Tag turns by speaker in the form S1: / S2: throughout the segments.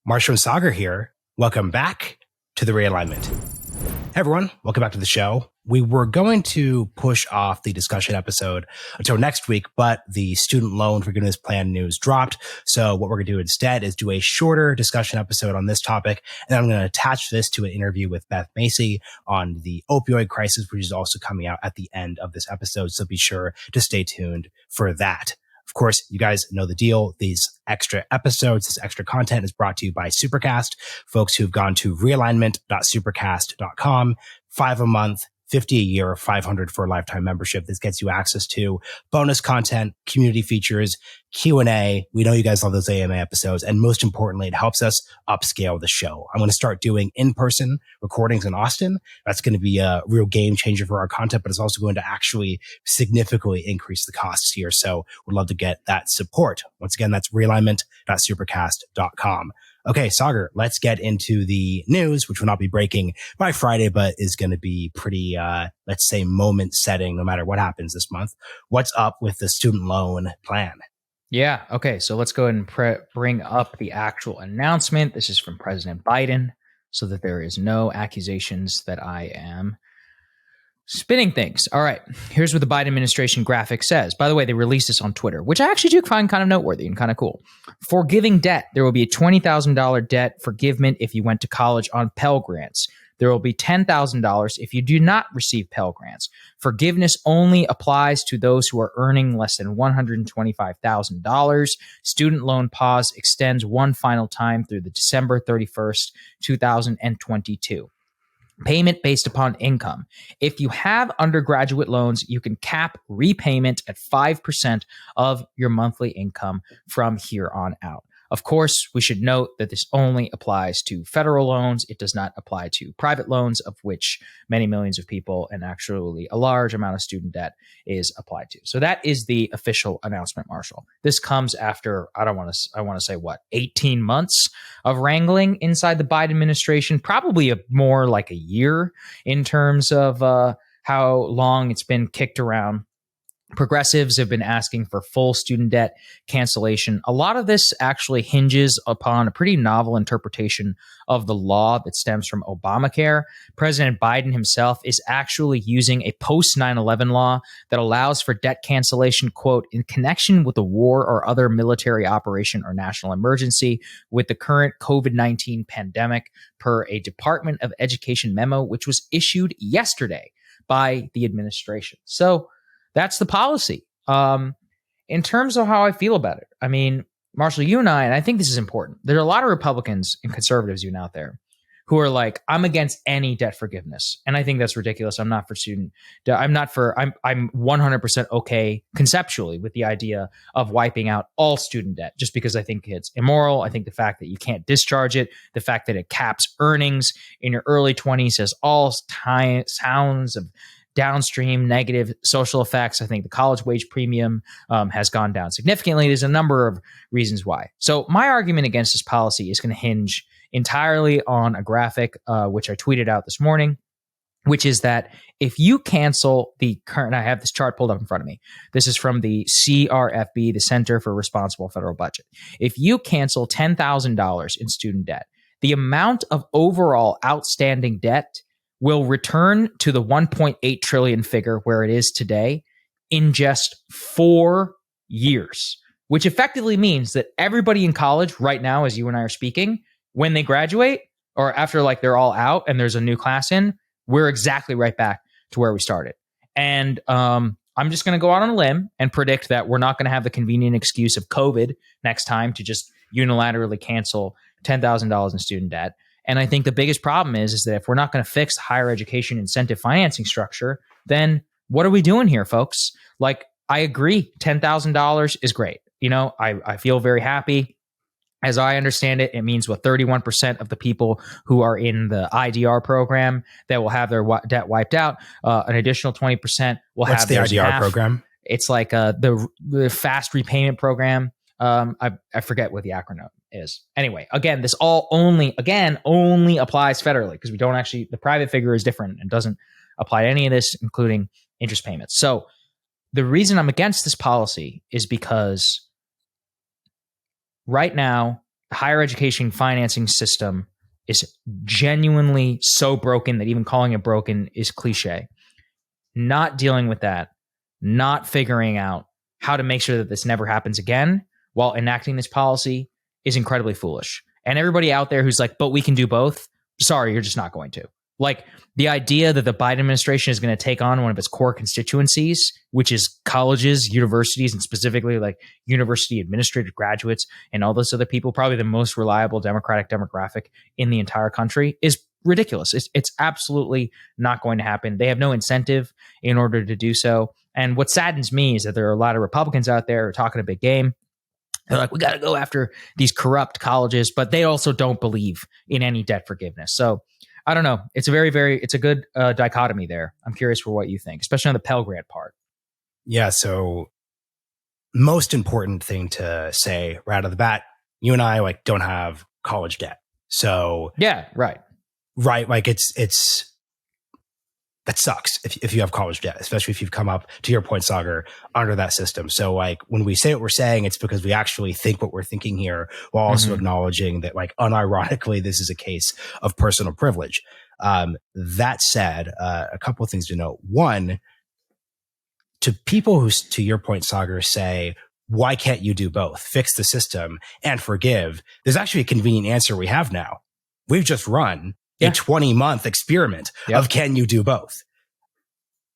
S1: Marshall and Saagar here. Welcome back to the Realignment. Hey everyone, welcome back to the show. We were going to push off the discussion episode until next week, but the student loan forgiveness plan news dropped. So what we're going to do instead is do a shorter discussion episode on this topic. And I'm going to attach this to an interview with Beth Macy on the opioid crisis, which is also coming out at the end of this episode. So be sure to stay tuned for that. Of course, you guys know the deal. These extra episodes, this extra content is brought to you by Supercast, folks who've gone to realignment.supercast.com, $5 a month, $50 a year, or $500 for a lifetime membership. This gets you access to bonus content, community features, Q&A. We know you guys love those AMA episodes. And most importantly, it helps us upscale the show. I'm going to start doing in-person recordings in Austin. That's going to be a real game changer for our content, but it's also going to actually significantly increase the costs here. So we'd love to get that support. Once again, that's realignment.supercast.com. Okay, Saagar, let's get into the news, which will not be breaking by Friday, but is going to be pretty, let's say, moment setting no matter what happens this month. What's up with the student loan plan?
S2: Yeah, okay, so let's go ahead and bring up the actual announcement. This is from President Biden, so that there is no accusations that I am spinning things. All right, here's what the Biden administration graphic says. By the way, they released this on Twitter, which I actually do find kind of noteworthy and kind of cool. Forgiving debt. There will be a $20,000 debt forgiveness if you went to college on Pell Grants. There will be $10,000 if you do not receive Pell Grants. Forgiveness only applies to those who are earning less than $125,000. Student loan pause extends one final time through the December 31st, 2022. Payment based upon income. If you have undergraduate loans, you can cap repayment at 5% of your monthly income from here on out. Of course, we should note that this only applies to federal loans. It does not apply to private loans, of which many millions of people and actually a large amount of student debt is applied to. So that is the official announcement, Marshall. This comes after, I want to say 18 months of wrangling inside the Biden administration, probably more like a year in terms of how long it's been kicked around. Progressives have been asking for full student debt cancellation. A lot of this actually hinges upon a pretty novel interpretation of the law that stems from Obamacare. President Biden himself is actually using a post 9/11 law that allows for debt cancellation, quote, in connection with a war or other military operation or national emergency with the current COVID-19 pandemic, per a Department of Education memo, which was issued yesterday by the administration. So that's the policy. In terms of how I feel about it, I mean, Marshall, you and I think this is important. There are a lot of Republicans and conservatives even out there who are like, I'm against any debt forgiveness. And I think that's ridiculous. I'm not for student debt. I'm 100% okay conceptually with the idea of wiping out all student debt, just because I think it's immoral. I think the fact that you can't discharge it, the fact that it caps earnings in your early 20s has all sounds of downstream negative social effects. I think the college wage premium has gone down significantly. There's a number of reasons why. So my argument against this policy is going to hinge entirely on a graphic, which I tweeted out this morning, which is that if you cancel the current, I have this chart pulled up in front of me. This is from the CRFB, the Center for Responsible Federal Budget. If you cancel $10,000 in student debt, the amount of overall outstanding debt will return to the 1.8 trillion figure where it is today in just 4 years, which effectively means that everybody in college right now, as you and I are speaking, when they graduate or after like they're all out and there's a new class in, we're exactly right back to where we started. And I'm just going to go out on a limb and predict that we're not going to have the convenient excuse of COVID next time to just unilaterally cancel $10,000 in student debt. And I think the biggest problem is that if we're not going to fix the higher education incentive financing structure, then what are we doing here, folks? Like, I agree, $10,000 is great. You know, I feel very happy. As I understand it, it means 31% of the people who are in the IDR program that will have their debt wiped out. An additional 20% will have theirs.
S1: What's the IDR program?
S2: It's like the fast repayment program. I forget what the acronym is. Anyway, again, this all only applies federally because we don't actually, the private figure is different and doesn't apply to any of this, including interest payments. So the reason I'm against this policy is because right now, higher education financing system is genuinely so broken that even calling it broken is cliche. Not dealing with that, not figuring out how to make sure that this never happens again while enacting this policy is incredibly foolish. And everybody out there who's like, but we can do both, sorry, you're just not going to. Like the idea that the Biden administration is going to take on one of its core constituencies, which is colleges, universities, and specifically like university administrative graduates and all those other people, probably the most reliable Democratic demographic in the entire country, is ridiculous. It's absolutely not going to happen. They have no incentive in order to do so. And what saddens me is that there are a lot of Republicans out there who are talking a big game. They're like, we got to go after these corrupt colleges, but they also don't believe in any debt forgiveness. So I don't know. It's a it's a good dichotomy there. I'm curious for what you think, especially on the Pell Grant part.
S1: Yeah. So most important thing to say right out of the bat, you and I like don't have college debt. So
S2: yeah, right.
S1: Like it's that sucks if you have college debt, especially if you've come up, to your point, Saagar, under that system. So like when we say what we're saying, it's because we actually think what we're thinking here, while also acknowledging that like unironically, this is a case of personal privilege. That said, a couple of things to note. One, to people who, to your point, Saagar, say, why can't you do both? Fix the system and forgive. There's actually a convenient answer we have now. We've just run a 20-month experiment of can you do both?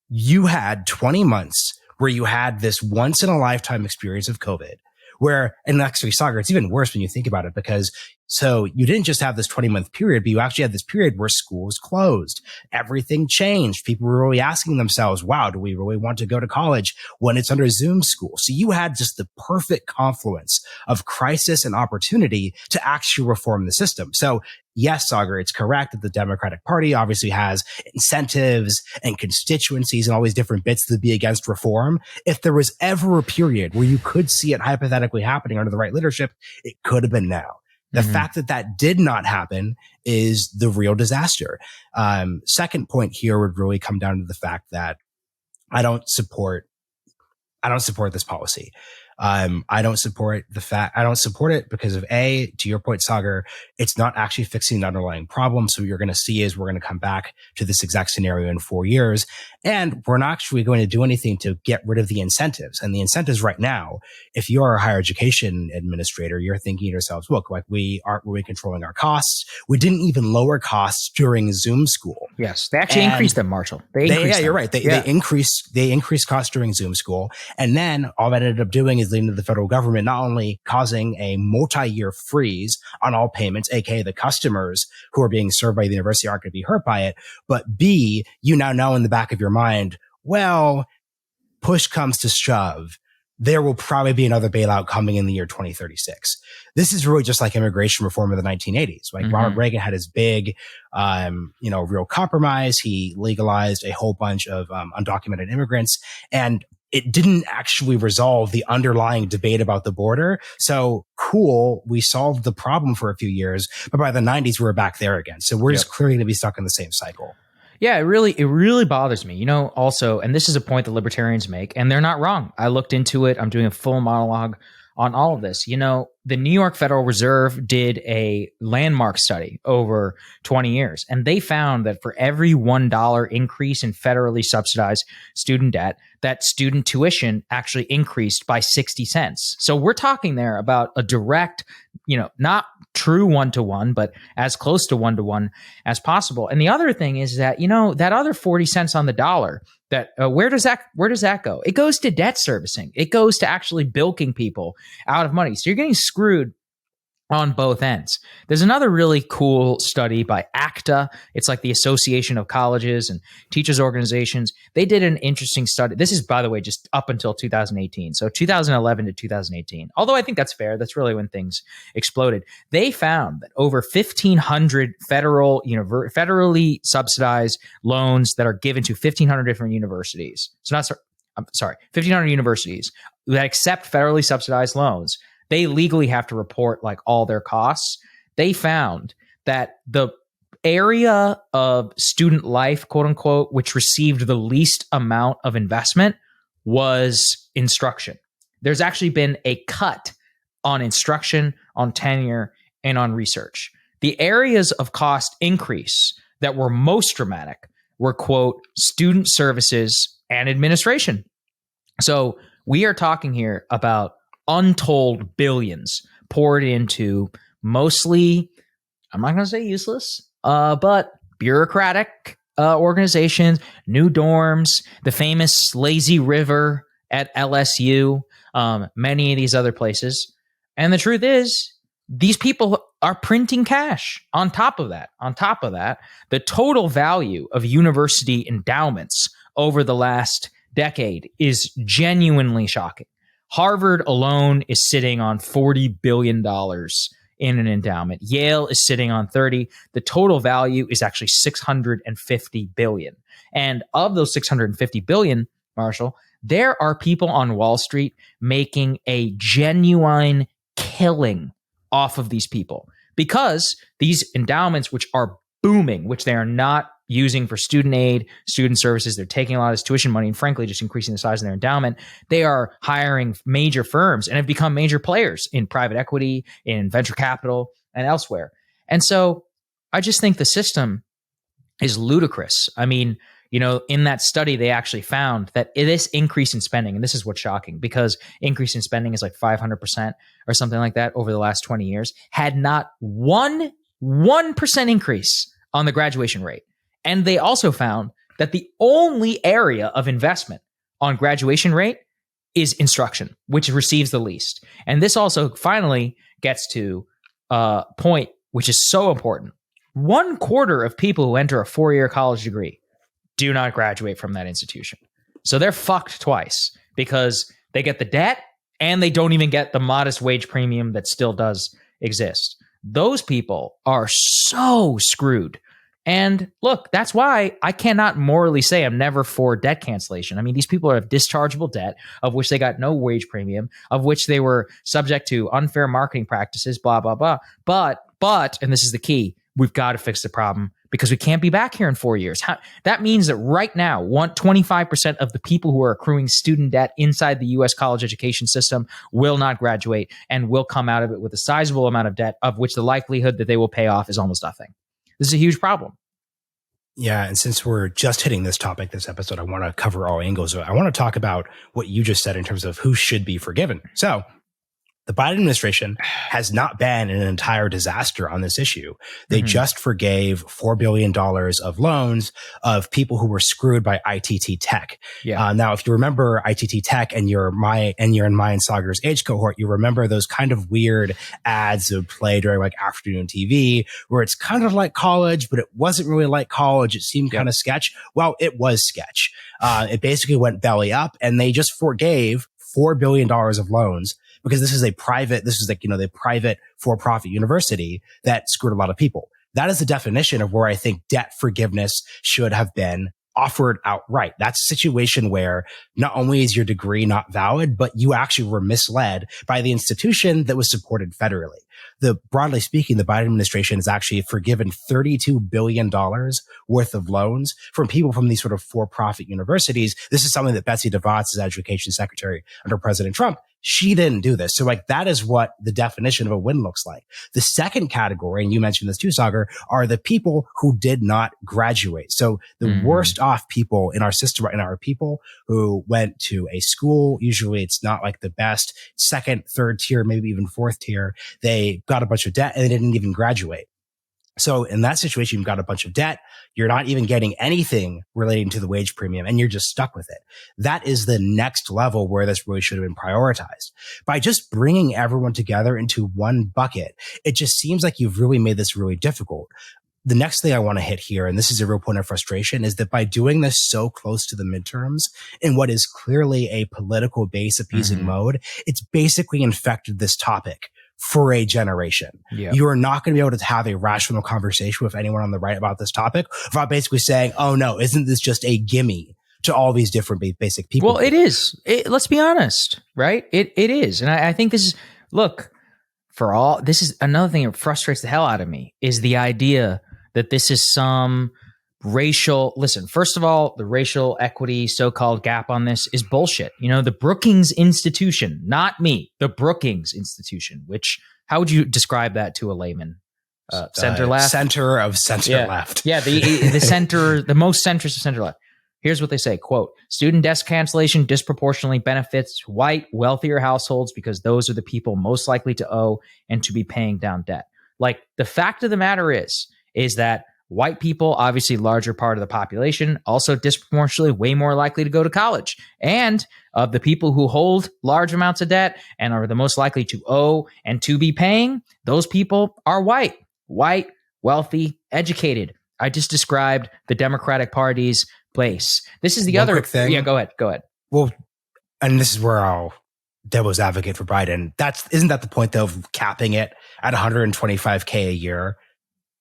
S1: You had 20 months where you had this once in a lifetime experience of COVID where, and actually, Saagar, it's even worse when you think about it, because so you didn't just have this 20-month period, but you actually had this period where school was closed. Everything changed. People were really asking themselves, wow, do we really want to go to college when it's under Zoom school? So you had just the perfect confluence of crisis and opportunity to actually reform the system. So yes, Saagar, it's correct that the Democratic Party obviously has incentives and constituencies and all these different bits to be against reform. If there was ever a period where you could see it hypothetically happening under the right leadership, it could have been now. The fact that that did not happen is the real disaster. Second point here would really come down to the fact that I don't support this policy. I don't support it because of to your point, Saagar, it's not actually fixing the underlying problem. So what you're going to see is we're going to come back to this exact scenario in 4 years, and we're not actually going to do anything to get rid of the incentives. And the incentives right now, if you're a higher education administrator, you're thinking to yourselves, look, like we aren't really controlling our costs. We didn't even lower costs during Zoom school.
S2: Yes. They actually increased them, Marshall.
S1: You're right. They increased costs during Zoom school. And then all that ended up doing is leading to the federal government not only causing a multi-year freeze on all payments, aka the customers who are being served by the university aren't going to be hurt by it, but B, you now know in the back of your mind, well, push comes to shove, there will probably be another bailout coming in the year 2036. This is really just like immigration reform in the 1980s. Like Ronald Reagan had his big, real compromise. He legalized a whole bunch of undocumented immigrants, and it didn't actually resolve the underlying debate about the border. So cool, we solved the problem for a few years, but by the 90s, we were back there again. So we're just clearly going to be stuck in the same cycle.
S2: Yeah, it really bothers me. Also, and this is a point that libertarians make, and they're not wrong. I looked into it. I'm doing a full monologue on all of this. The New York Federal Reserve did a landmark study over 20 years, and they found that for every $1 increase in federally subsidized student debt, that student tuition actually increased by 60 cents. So we're talking there about a direct, not true one-to-one, but as close to one-to-one as possible. And the other thing is that, that other 40 cents on the dollar, that where does that go? It goes to debt servicing. It goes to actually bilking people out of money. So you're getting screwed on both ends. There's another really cool study by ACTA. It's like the Association of Colleges and Teachers Organizations. They did an interesting study. This is, by the way, just up until 2018. So 2011 to 2018. Although I think that's fair. That's really when things exploded. They found that over 1,500 federally subsidized loans that are given to 1,500 different universities. 1,500 universities that accept federally subsidized loans. They legally have to report like all their costs. They found that the area of student life, quote unquote, which received the least amount of investment was instruction. There's actually been a cut on instruction, on tenure, and on research. The areas of cost increase that were most dramatic were, quote, student services and administration. So we are talking here about untold billions poured into mostly, I'm not going to say useless, but bureaucratic organizations, new dorms, the famous lazy river at LSU, many of these other places. And the truth is, these people are printing cash on top of that. On top of that, the total value of university endowments over the last decade is genuinely shocking. Harvard alone is sitting on $40 billion in an endowment. Yale is sitting on 30. The total value is actually 650 billion. And of those 650 billion, Marshall, there are people on Wall Street making a genuine killing off of these people, because these endowments, which are booming, which they are not using for student aid, student services, they're taking a lot of this tuition money and frankly just increasing the size of their endowment. They are hiring major firms and have become major players in private equity, in venture capital, and elsewhere. And so I just think the system is ludicrous. I mean, you know, in that study, they actually found that this increase in spending, and this is what's shocking, because increase in spending is like 500% or something like that over the last 20 years, had not 1% increase on the graduation rate. And they also found that the only area of investment on graduation rate is instruction, which receives the least. And this also finally gets to a point which is so important. 1/4 of people who enter a 4-year college degree do not graduate from that institution. So they're fucked twice, because they get the debt and they don't even get the modest wage premium that still does exist. Those people are so screwed. And look, that's why I cannot morally say I'm never for debt cancellation. I mean, these people have dischargeable debt, of which they got no wage premium, of which they were subject to unfair marketing practices, blah, blah, blah. But, and this is the key, we've got to fix the problem, because we can't be back here in 4 years. That means that right now, 25% of the people who are accruing student debt inside the U.S. college education system will not graduate and will come out of it with a sizable amount of debt, of which the likelihood that they will pay off is almost nothing. This is a huge problem.
S1: Yeah, and since we're just hitting this topic this episode, I want to cover all angles. I want to talk about what you just said in terms of who should be forgiven. So the Biden administration has not been an entire disaster on this issue. They just forgave $4 billion of loans of people who were screwed by ITT Tech.
S2: Yeah.
S1: Now, if you remember ITT Tech and you're in my and Saagar's age cohort, you remember those kind of weird ads that would play during like afternoon TV, where it's kind of like college, but it wasn't really like college. It seemed kind of sketch. Well, it was sketch. It basically went belly up, and they just forgave $4 billion of loans, because this is the private for-profit university that screwed a lot of people. That is the definition of where I think debt forgiveness should have been offered outright. That's a situation where not only is your degree not valid, but you actually were misled by the institution that was supported federally. Broadly speaking, the Biden administration has actually forgiven $32 billion worth of loans from people from these sort of for-profit universities. This is something that Betsy DeVos, as education secretary under President Trump, she didn't do this. So like that is what the definition of a win looks like. The second category, and you mentioned this too, Saagar, are the people who did not graduate. So the worst off people in our system right now are people who went to a school. Usually it's not like the best second, third tier, maybe even fourth tier. They got a bunch of debt and they didn't even graduate. So in that situation, you've got a bunch of debt. You're not even getting anything relating to the wage premium, and you're just stuck with it. That is the next level where this really should have been prioritized. By just bringing everyone together into one bucket, it just seems like you've really made this really difficult. The next thing I want to hit here, and this is a real point of frustration, is that by doing this so close to the midterms in what is clearly a political base appeasing mode, it's basically infected this topic for a generation. Yep. You are not going to be able to have a rational conversation with anyone on the right about this topic without basically saying, oh no, isn't this just a gimme to all these different basic people?
S2: Well, it is. Let's be honest, right? It is. And I think this is, look, this is another thing that frustrates the hell out of me, is the idea that this is some listen, first of all, the racial equity so-called gap on this is bullshit. You know, the Brookings Institution, not me, the Brookings Institution, which how would you describe that to a layman? Center left?
S1: Center of center left.
S2: Yeah, the center, the most centrist of center left. Here's what they say, quote, student debt cancellation disproportionately benefits white, wealthier households because those are the people most likely to owe and to be paying down debt. Like, the fact of the matter is that white people, obviously larger part of the population, also disproportionately way more likely to go to college. And of the people who hold large amounts of debt and are the most likely to owe and to be paying, those people are white, wealthy, educated. I just described the Democratic Party's place. This is the
S1: One
S2: other
S1: quick thing.
S2: Yeah, go ahead.
S1: Well, and this is where I'll devil's advocate for Biden. Isn't that the point though of capping it at $125K a year?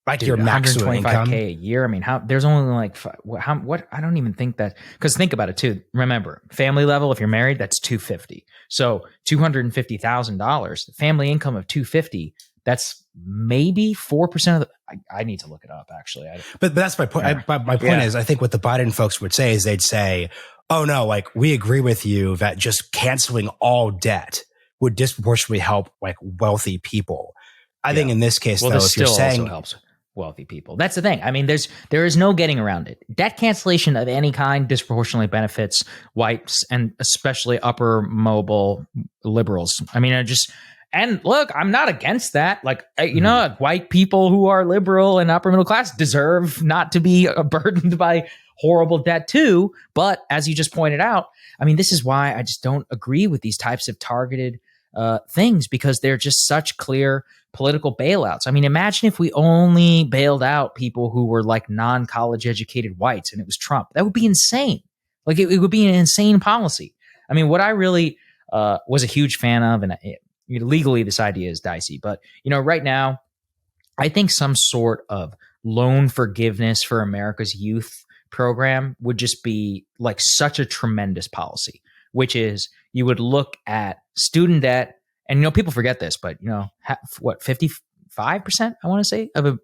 S1: Like, your maximum income.
S2: $125K a year. I mean, there's only like what? I don't even think that, because think about it too. Remember, family level, if you're married, that's $250. So $250,000, family income of $250. That's maybe 4% of the. I need to look it up actually.
S1: But that's my point.
S2: Yeah.
S1: My point is, I think what the Biden folks would say is they'd say, "Oh no, like, we agree with you that just canceling all debt would disproportionately help like wealthy people." I think in this case, though, if you're saying
S2: also helps wealthy people. That's the thing. I mean, there is no getting around it. Debt cancellation of any kind disproportionately benefits whites and especially upper mobile liberals. I mean, and look, I'm not against that. Like, white people who are liberal and upper middle class deserve not to be burdened by horrible debt too. But as you just pointed out, I mean, this is why I just don't agree with these types of targeted things, because they're just such clear political bailouts. I mean, imagine if we only bailed out people who were like non-college educated whites and it was Trump. That would be insane. Like, it would be an insane policy. I mean, what I really was a huge fan of, and legally this idea is dicey, but right now, I think some sort of loan forgiveness for America's youth program would just be like such a tremendous policy, which is you would look at student debt. And, people forget this, but, 55%, I want to say, of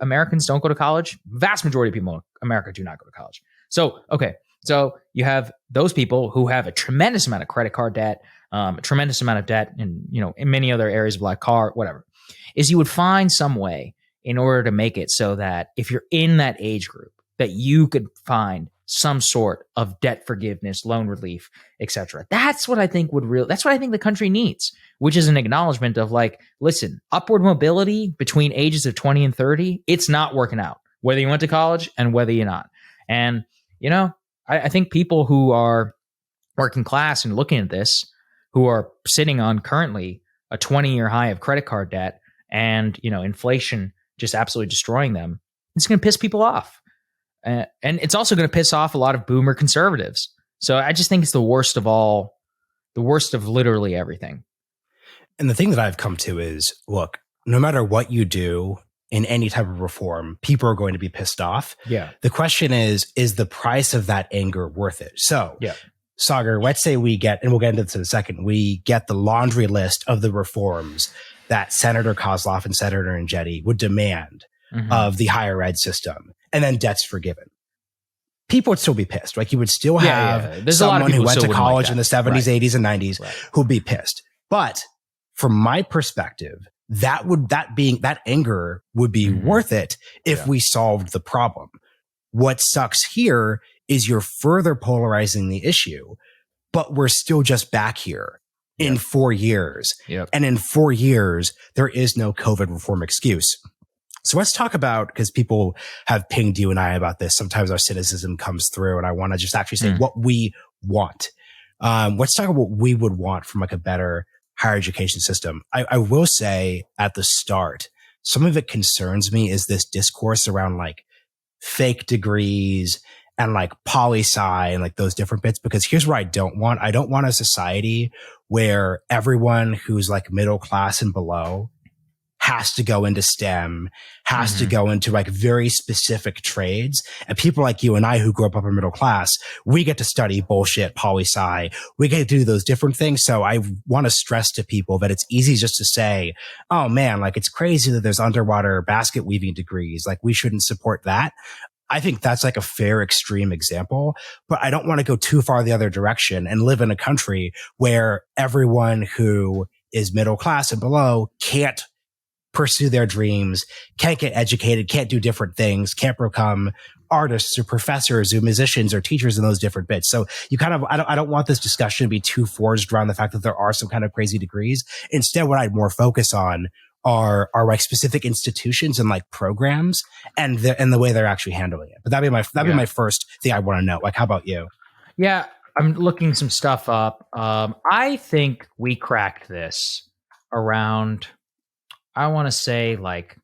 S2: Americans don't go to college. Vast majority of people in America do not go to college. So, okay. So you have those people who have a tremendous amount of credit card debt, a tremendous amount of debt, and, in many other areas of like car, whatever, is you would find some way in order to make it so that if you're in that age group, that you could find some sort of debt forgiveness, loan relief, etc. That's what I think that's what I think the country needs, which is an acknowledgement of like, listen, upward mobility between ages of 20 and 30, it's not working out, whether you went to college and whether you're not. And, I think people who are working class and looking at this, who are sitting on currently a 20-year high of credit card debt and, inflation just absolutely destroying them, it's going to piss people off. And it's also going to piss off a lot of boomer conservatives. So I just think it's the worst of all, the worst of literally everything.
S1: And the thing that I've come to is, look, no matter what you do in any type of reform, people are going to be pissed off.
S2: Yeah.
S1: The question is the price of that anger worth it? So, Saagar, let's say we get, and we'll get into this in a second, we get the laundry list of the reforms that Senator Kozloff and Senator Engetti would demand of the higher ed system, and then debt's forgiven. People would still be pissed. Like, you would still have someone who went to college in the 70s, 80s, and 90s who'd be pissed. But from my perspective, that anger would be worth it if we solved the problem. What sucks here is you're further polarizing the issue, but we're still just back here in 4 years. And in 4 years, there is no COVID reform excuse. So let's talk about, because people have pinged you and I about this. Sometimes our cynicism comes through, and I want to just actually say what we want. Let's talk about what we would want from like a better higher education system. I will say at the start, some of it concerns me is this discourse around like fake degrees and like poli-sci and like those different bits, because here's what I don't want. I don't want a society where everyone who's like middle class and below has to go into STEM, has to go into like very specific trades. And people like you and I who grew up upper middle class, we get to study bullshit, poli-sci. We get to do those different things. So I want to stress to people that it's easy just to say, oh man, like it's crazy that there's underwater basket weaving degrees. Like we shouldn't support that. I think that's like a fair extreme example, but I don't want to go too far the other direction and live in a country where everyone who is middle class and below can't pursue their dreams, can't get educated, can't do different things, can't become artists or professors or musicians or teachers in those different bits. So you kind of, I don't want this discussion to be too forged around the fact that there are some kind of crazy degrees. Instead, what I'd more focus on are like specific institutions and like programs and the way they're actually handling it. But that'd be my first thing I want to know. Like, how about you?
S2: Yeah, I'm looking some stuff up. I think we cracked this around, I want to say like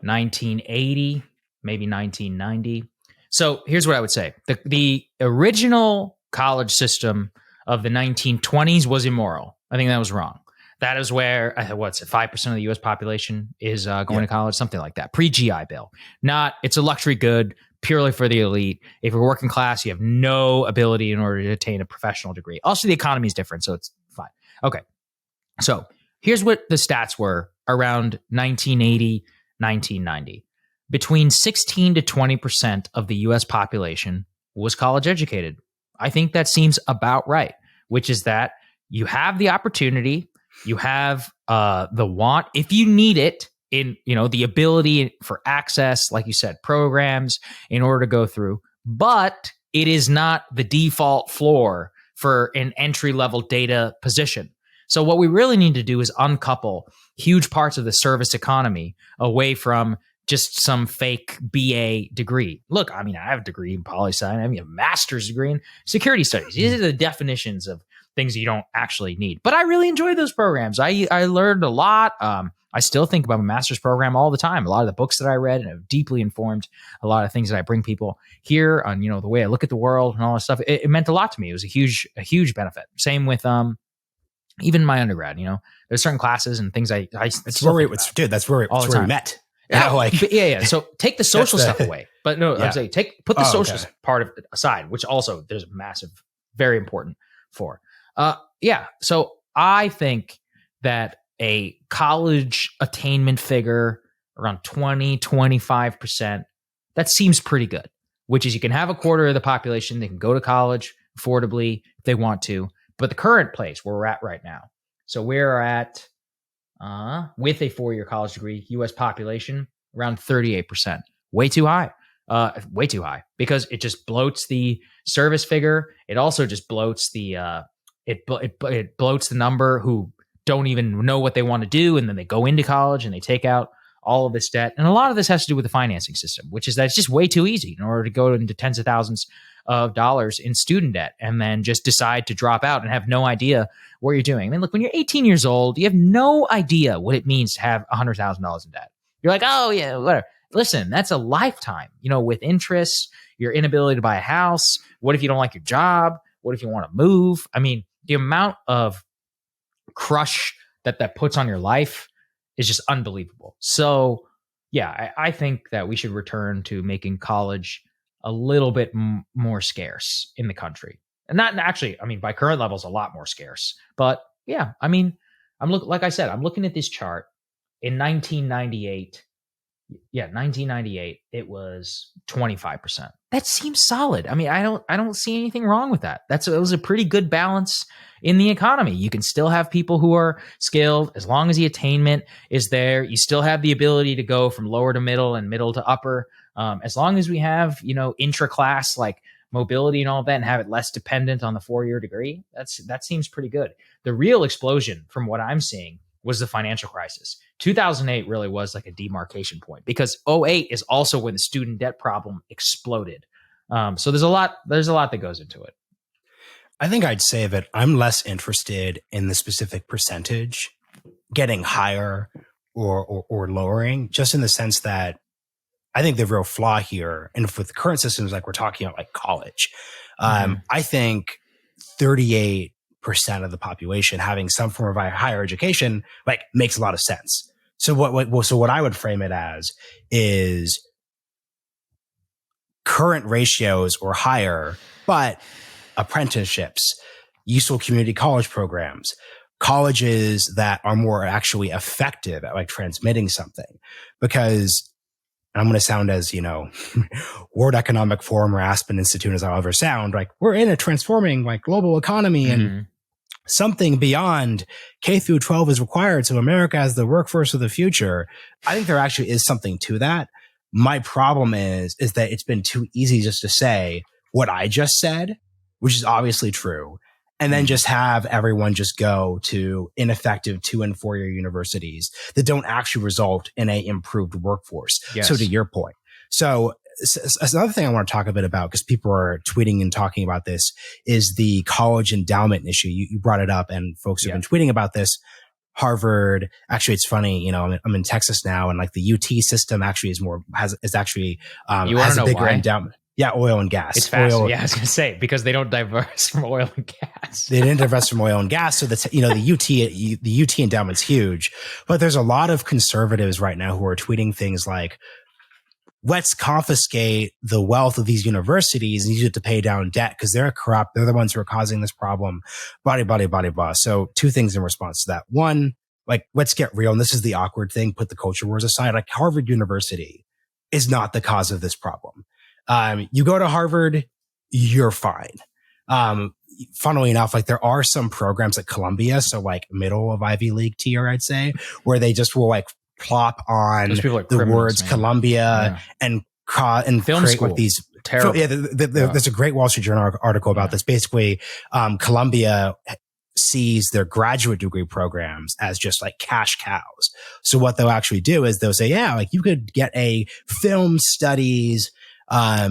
S2: 1980, maybe 1990. So here's what I would say. The original college system of the 1920s was immoral. I think that was wrong. That is where, what's it, 5% of the U.S. population is going to college, something like that. Pre-GI Bill. It's a luxury good purely for the elite. If you're working class, you have no ability in order to attain a professional degree. Also, the economy is different, so it's fine. Okay, so here's what the stats were around 1980, 1990. Between 16 to 20% of the U.S. population was college educated. I think that seems about right, which is that you have the opportunity, you have the want, if you need it, in the ability for access, like you said, programs in order to go through, but it is not the default floor for an entry-level data position. So what we really need to do is uncouple huge parts of the service economy away from just some fake BA degree. Look, I have a degree in poli-sci, I have a master's degree in security studies. These are the definitions of things you don't actually need. But I really enjoyed those programs. I learned a lot. I still think about my master's program all the time. A lot of the books that I read and have deeply informed a lot of things that I bring people here on, the way I look at the world and all that stuff. It meant a lot to me. It was a huge benefit. Same with even my undergrad. There's certain classes and things
S1: that's where we met.
S2: Yeah. So take the social stuff away, but no, I'm saying put the social part of it aside, which also there's a massive, very important for. So I think that a college attainment figure around 20-25%, that seems pretty good, which is you can have a quarter of the population that can go to college affordably if they want to. But the current place where we're at right now, so we're at with a 4-year college degree, U.S. population around 38%, way too high, because it just bloats the service figure. It also just bloats the it bloats the number who don't even know what they want to do, and then they go into college and they take out all of this debt. And a lot of this has to do with the financing system, which is that it's just way too easy in order to go into tens of thousands of dollars in student debt and then just decide to drop out and have no idea what you're doing. Look, when you're 18 years old, you have no idea what it means to have $100,000 in debt. You're like, oh yeah, whatever. Listen, that's a lifetime, with interest, your inability to buy a house. What if you don't like your job? What if you want to move? The amount of crush that puts on your life is just unbelievable. So yeah, I think that we should return to making college a little bit more scarce in the country. And not actually, by current levels, a lot more scarce. But yeah, like I said, I'm looking at this chart in 1998. Yeah, 1998, it was 25%. That seems solid. I don't see anything wrong with that. It was a pretty good balance in the economy. You can still have people who are skilled as long as the attainment is there. You still have the ability to go from lower to middle and middle to upper. As long as we have, intra-class like mobility and all of that and have it less dependent on the 4-year degree, that seems pretty good. The real explosion from what I'm seeing was the financial crisis. 2008 really was like a demarcation point because 2008 is also when the student debt problem exploded. So there's a lot that goes into it.
S1: I think I'd say that I'm less interested in the specific percentage getting higher or lowering, just in the sense that I think the real flaw here, and with current systems like we're talking about, like college, I think 38% of the population having some form of higher education makes a lot of sense. So what I would frame it as is current ratios or higher, but apprenticeships, useful community college programs, colleges that are more actually effective at transmitting something. Because I'm going to sound as, World Economic Forum or Aspen Institute as I'll ever sound, we're in a transforming global economy and something beyond K through 12 is required. So America has the workforce of the future. I think there actually is something to that. My problem is that it's been too easy just to say what I just said, which is obviously true, and then just have everyone just go to ineffective 2 and 4 year universities that don't actually result in a improved workforce.
S2: Yes.
S1: So to your point. So another thing I want to talk a bit about, because people are tweeting and talking about this, is the college endowment issue. You brought it up, and folks have been tweeting about this. Harvard, actually, it's funny, I'm in Texas now, and like the UT system actually has a bigger endowment. Yeah, oil and gas.
S2: It's faster. Yeah, I was going to say, because they don't divest from oil and gas.
S1: They didn't divest from oil and gas. So that's, the UT endowment's huge. But there's a lot of conservatives right now who are tweeting things like, let's confiscate the wealth of these universities and use it to pay down debt because they're corrupt. They're the ones who are causing this problem. Blah. So 2 things in response to that. One, like, let's get real. And this is the awkward thing. Put the culture wars aside. Like, Harvard University is not the cause of this problem. You go to Harvard, you're fine. Funnily enough, like, there are some programs at Columbia, so like middle of Ivy League tier, I'd say, where they just will like plop on the words Columbia and
S2: film
S1: create
S2: school.
S1: Like these.
S2: Terrible.
S1: There's a great Wall Street Journal article about this. Basically, Columbia sees their graduate degree programs as just like cash cows. So what they'll actually do is they'll say, yeah, like, you could get a film studies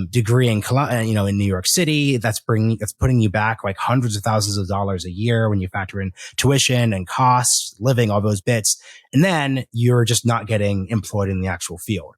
S1: degree in New York City. That's putting you back like hundreds of thousands of dollars a year when you factor in tuition and costs, living, all those bits. And then you're just not getting employed in the actual field.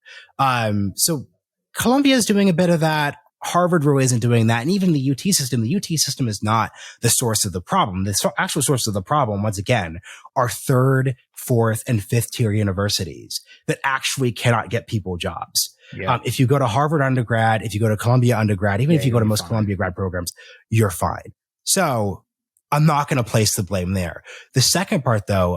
S1: So Columbia is doing a bit of that. Harvard really isn't doing that. And even the UT system is not the source of the problem. The actual source of the problem, once again, are 3rd, 4th, and 5th tier universities that actually cannot get people jobs. Yeah. If you go to Harvard undergrad, if you go to Columbia undergrad, even if you go to most Columbia grad programs, you're fine. So I'm not going to place the blame there. The second part, though,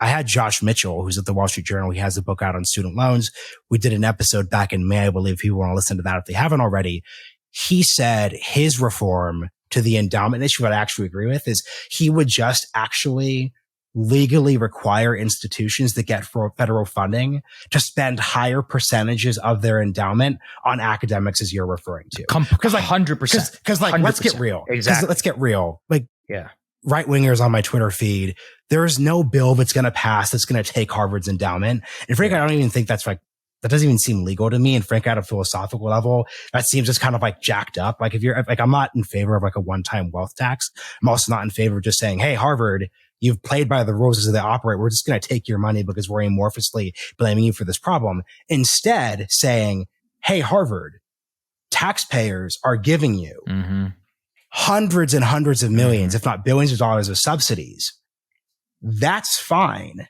S1: I had Josh Mitchell, who's at the Wall Street Journal. He has a book out on student loans. We did an episode back in May, I believe, if you want to listen to that if they haven't already. He said his reform to the endowment issue, what I actually agree with, is he would just actually legally require institutions that get federal funding to spend higher percentages of their endowment on academics, as you're referring to.
S2: Because like 100%.
S1: Because like, 100%. Let's get real.
S2: Exactly.
S1: Let's get real. Like, yeah, right wingers on my Twitter feed. There is no bill that's going to pass that's going to take Harvard's endowment. And frankly, I don't even think that doesn't even seem legal to me. And frankly, at a philosophical level, that seems just kind of like jacked up. Like, if you're like, I'm not in favor of like a one-time wealth tax. I'm also not in favor of just saying, hey, Harvard, you've played by the rules as they operate. We're just going to take your money because we're amorphously blaming you for this problem. Instead, saying, hey, Harvard, taxpayers are giving you hundreds and hundreds of millions, if not billions of dollars of subsidies. That's fine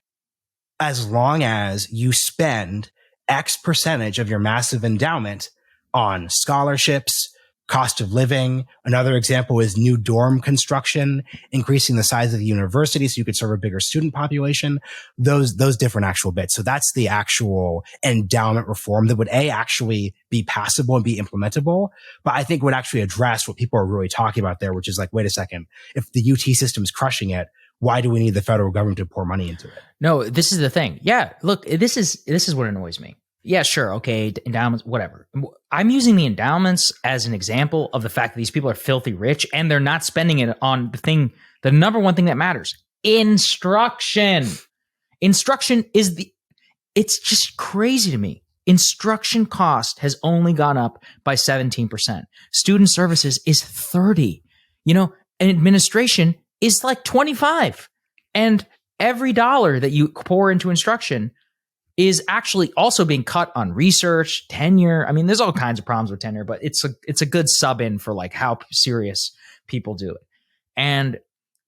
S1: as long as you spend X percentage of your massive endowment on scholarships, cost of living. Another example is new dorm construction, increasing the size of the university so you could serve a bigger student population, those different actual bits. So that's the actual endowment reform that would actually be passable and be implementable, but I think would actually address what people are really talking about there, which is like, wait a second, if the UT system is crushing it, why do we need the federal government to pour money into it?
S2: No, this is the thing. Yeah, look, this is what annoys me. Yeah, sure. Okay. Endowments, whatever. I'm using the endowments as an example of the fact that these people are filthy rich and they're not spending it on the number one thing that matters: instruction. Instruction it's just crazy to me. Instruction cost has only gone up by 17%. Student services is 30, and administration is like 25. And every dollar that you pour into instruction is actually also being cut on research, tenure. I mean, there's all kinds of problems with tenure, but it's a good sub in for like how serious people do it. And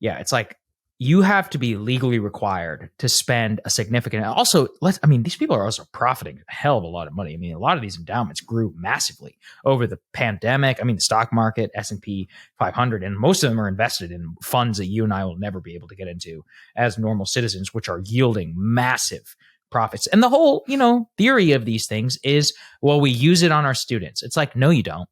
S2: yeah, it's like you have to be legally required to spend a significant. Also, these people are also profiting a hell of a lot of money. I mean, a lot of these endowments grew massively over the pandemic. I mean, the stock market, S&P 500, and most of them are invested in funds that you and I will never be able to get into as normal citizens, which are yielding massive profits. And the whole, theory of these things is, well, we use it on our students. It's like, no, you don't.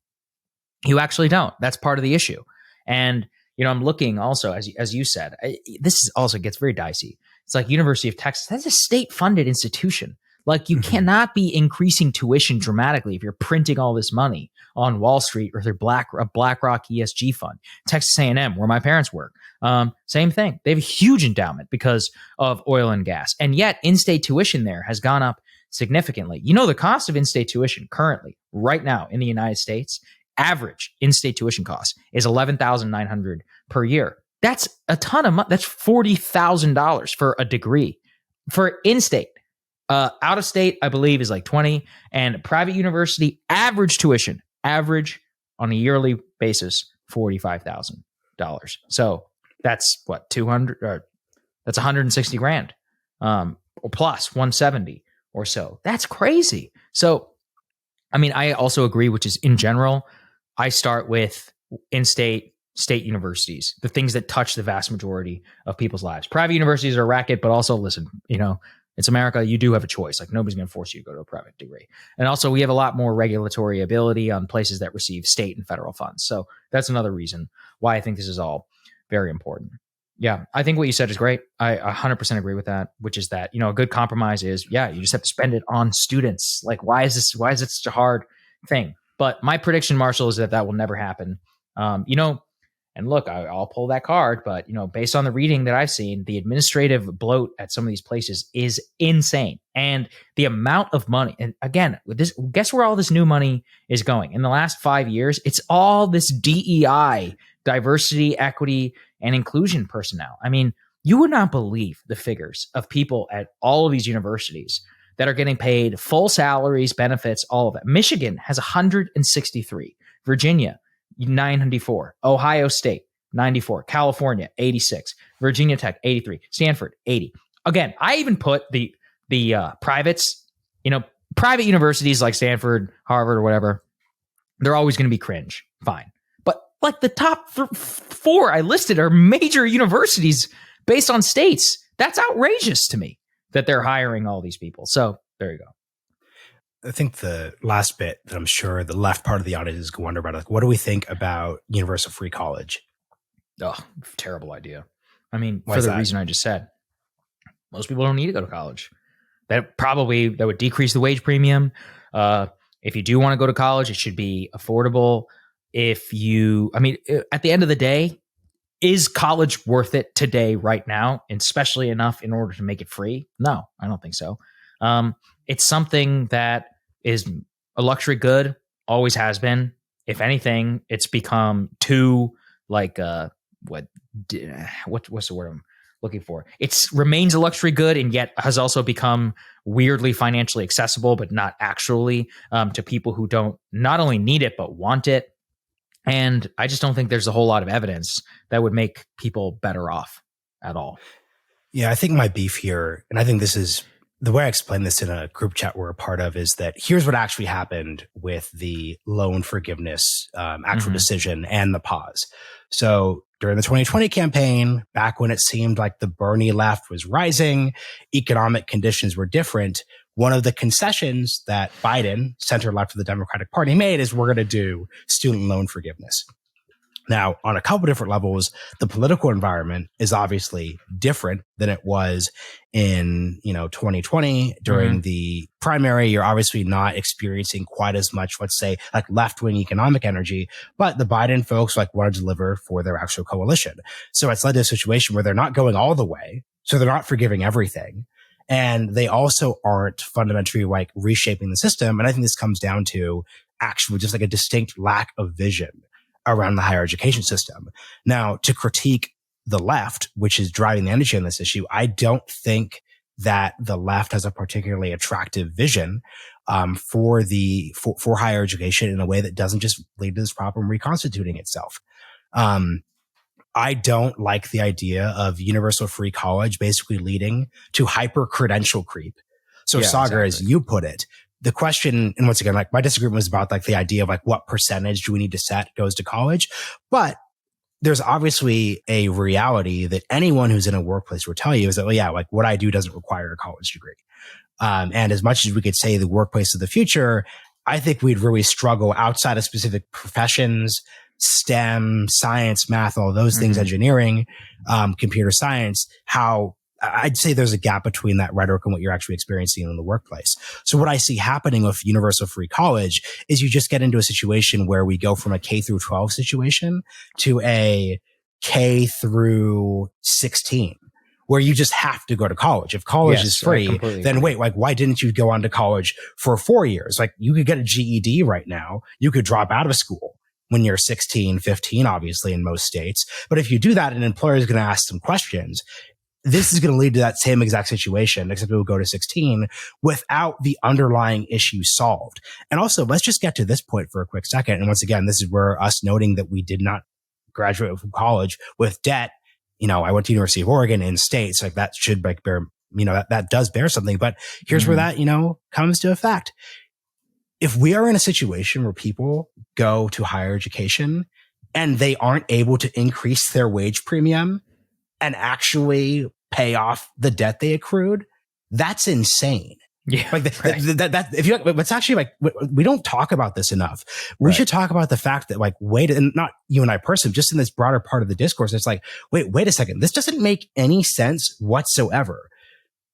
S2: You actually don't. That's part of the issue. And I'm looking also, as you said, this is also gets very dicey. It's like University of Texas. That's a state-funded institution. Like you cannot be increasing tuition dramatically if you're printing all this money on Wall Street or their BlackRock ESG fund. Texas A&M, where my parents work, same thing. They have a huge endowment because of oil and gas, and yet in-state tuition there has gone up significantly. The cost of in-state tuition currently, right now in the United States, average in-state tuition cost is $11,900 per year. That's a ton of money. That's $40,000 for a degree for in-state. Out of state, I believe, is like 20, and private university average tuition, average on a yearly basis, $45,000. So that's what 200, or that's 160 grand, or plus 170 or so. That's crazy. So, I mean, I also agree, which is in general, I start with in-state, state universities, the things that touch the vast majority of people's lives. Private universities are a racket, but also listen, it's America. You do have a choice. Like nobody's going to force you to go to a private degree. And also we have a lot more regulatory ability on places that receive state and federal funds. So that's another reason why I think this is all very important. Yeah, I think what you said is great. I 100% agree with that, which is that, a good compromise is, you just have to spend it on students. Like, why is it such a hard thing? But my prediction, Marshall, is that will never happen. And look, I'll pull that card, but based on the reading that I've seen, the administrative bloat at some of these places is insane. And the amount of money, and again, with this, guess where all this new money is going? In the last 5 years, it's all this DEI, diversity, equity, and inclusion personnel. I mean, you would not believe the figures of people at all of these universities that are getting paid full salaries, benefits, all of it. Michigan has 163, Virginia 904, Ohio State 94, California 86, Virginia Tech 83, Stanford 80. Again, I even put the privates, private universities like Stanford, Harvard, or whatever. They're always going to be cringe. Fine, but like the top four I listed are major universities based on states. That's outrageous to me that they're hiring all these people. So there you go.
S1: I think the last bit that I'm sure the left part of the audience is going to wonder about, like, what do we think about universal free college?
S2: Oh, terrible idea. I mean, for the reason I just said, most people don't need to go to college. That would decrease the wage premium. If you do want to go to college, it should be affordable. At the end of the day, is college worth it today, right now, and especially enough in order to make it free? No, I don't think so. It's something that is a luxury good, always has been. If anything, it's become too like what's the word I'm looking for? It remains a luxury good, and yet has also become weirdly financially accessible, but not actually to people who don't not only need it but want it. And I just don't think there's a whole lot of evidence that would make people better off at all.
S1: Yeah, I think my beef here, and I think this is the way I explained this in a group chat we're a part of, is that here's what actually happened with the loan forgiveness actual decision and the pause. So during the 2020 campaign, back when it seemed like the Bernie left was rising, economic conditions were different, one of the concessions that Biden, center left of the Democratic Party, made is we're going to do student loan forgiveness. Now, on a couple different levels, the political environment is obviously different than it was in, 2020 during the primary. You're obviously not experiencing quite as much, let's say, like left-wing economic energy, but the Biden folks want to deliver for their actual coalition. So it's led to a situation where they're not going all the way. So they're not forgiving everything. And they also aren't fundamentally reshaping the system. And I think this comes down to actually just a distinct lack of vision around the higher education system. Now, to critique the left, which is driving the energy on this issue, I don't think that the left has a particularly attractive vision for higher education in a way that doesn't just lead to this problem reconstituting itself. I don't like the idea of universal free college basically leading to hyper credential creep. So Saagar, as you put it, the question, and once again, my disagreement was about the idea of what percentage do we need to set goes to college. But there's obviously a reality that anyone who's in a workplace will tell you is that, what I do doesn't require a college degree. And as much as we could say the workplace of the future, I think we'd really struggle outside of specific professions STEM, science, math, all those things, engineering, computer science, how I'd say there's a gap between that rhetoric and what you're actually experiencing in the workplace. So what I see happening with universal free college is you just get into a situation where we go from a K through 12 situation to a K through 16, where you just have to go to college. If college is free, then wait, like, why didn't you go on to college for 4 years? Like, you could get a GED right now. You could drop out of school when you're 16, 15, obviously in most states. But if you do that, an employer is going to ask some questions. This is going to lead to that same exact situation, except it will go to 16 without the underlying issue solved. And also, let's just get to this point for a quick second. And once again, this is where us noting that we did not graduate from college with debt. You know, I went to University of Oregon in states, like that should like bear, you know, that does bear something. But here's where that, you know, comes to effect. If we are in a situation where people go to higher education and they aren't able to increase their wage premium and actually pay off the debt they accrued, that's insane.
S2: Yeah.
S1: Like that if you, it's actually like, we don't talk about this enough. We should talk about the fact that, like, wait, and not you and I personally, just in this broader part of the discourse, it's like, wait a second. This doesn't make any sense whatsoever.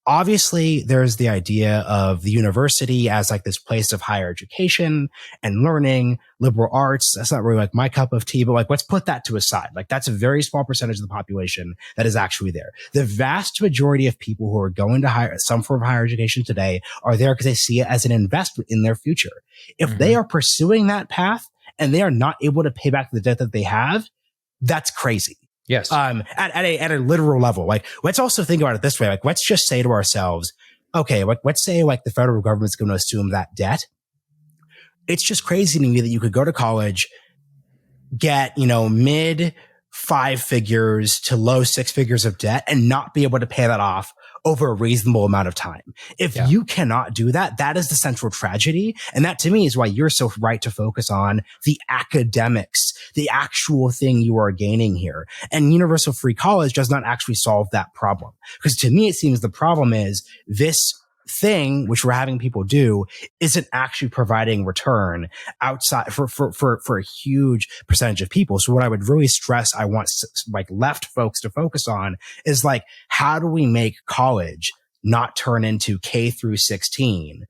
S1: Obviously, there's the idea of the university as like this place of higher education and learning, liberal arts. That's not really like my cup of tea, but like, let's put that to a side. Like, that's a very small percentage of the population that is actually there. The vast majority of people who are going to some form of higher education today are there because they see it as an investment in their future. If they are pursuing that path and they are not able to pay back the debt that they have, that's crazy.
S2: Yes.
S1: At a literal level. Like, let's also think about it this way. Like, let's just say to ourselves, okay, like, let's say like the federal government's going to assume that debt. It's just crazy to me that you could go to college, get, you know, mid 5 figures to low 6 figures of debt and not be able to pay that off over a reasonable amount of time. If you cannot do that, that is the central tragedy. And that to me is why you're so right to focus on the academics, the actual thing you are gaining here. And universal free college does not actually solve that problem. Because to me, it seems the problem is this thing, which we're having people do, isn't actually providing return outside for a huge percentage of people. So what I would really stress, I want like left folks to focus on is like, how do we make college not turn into K through 16,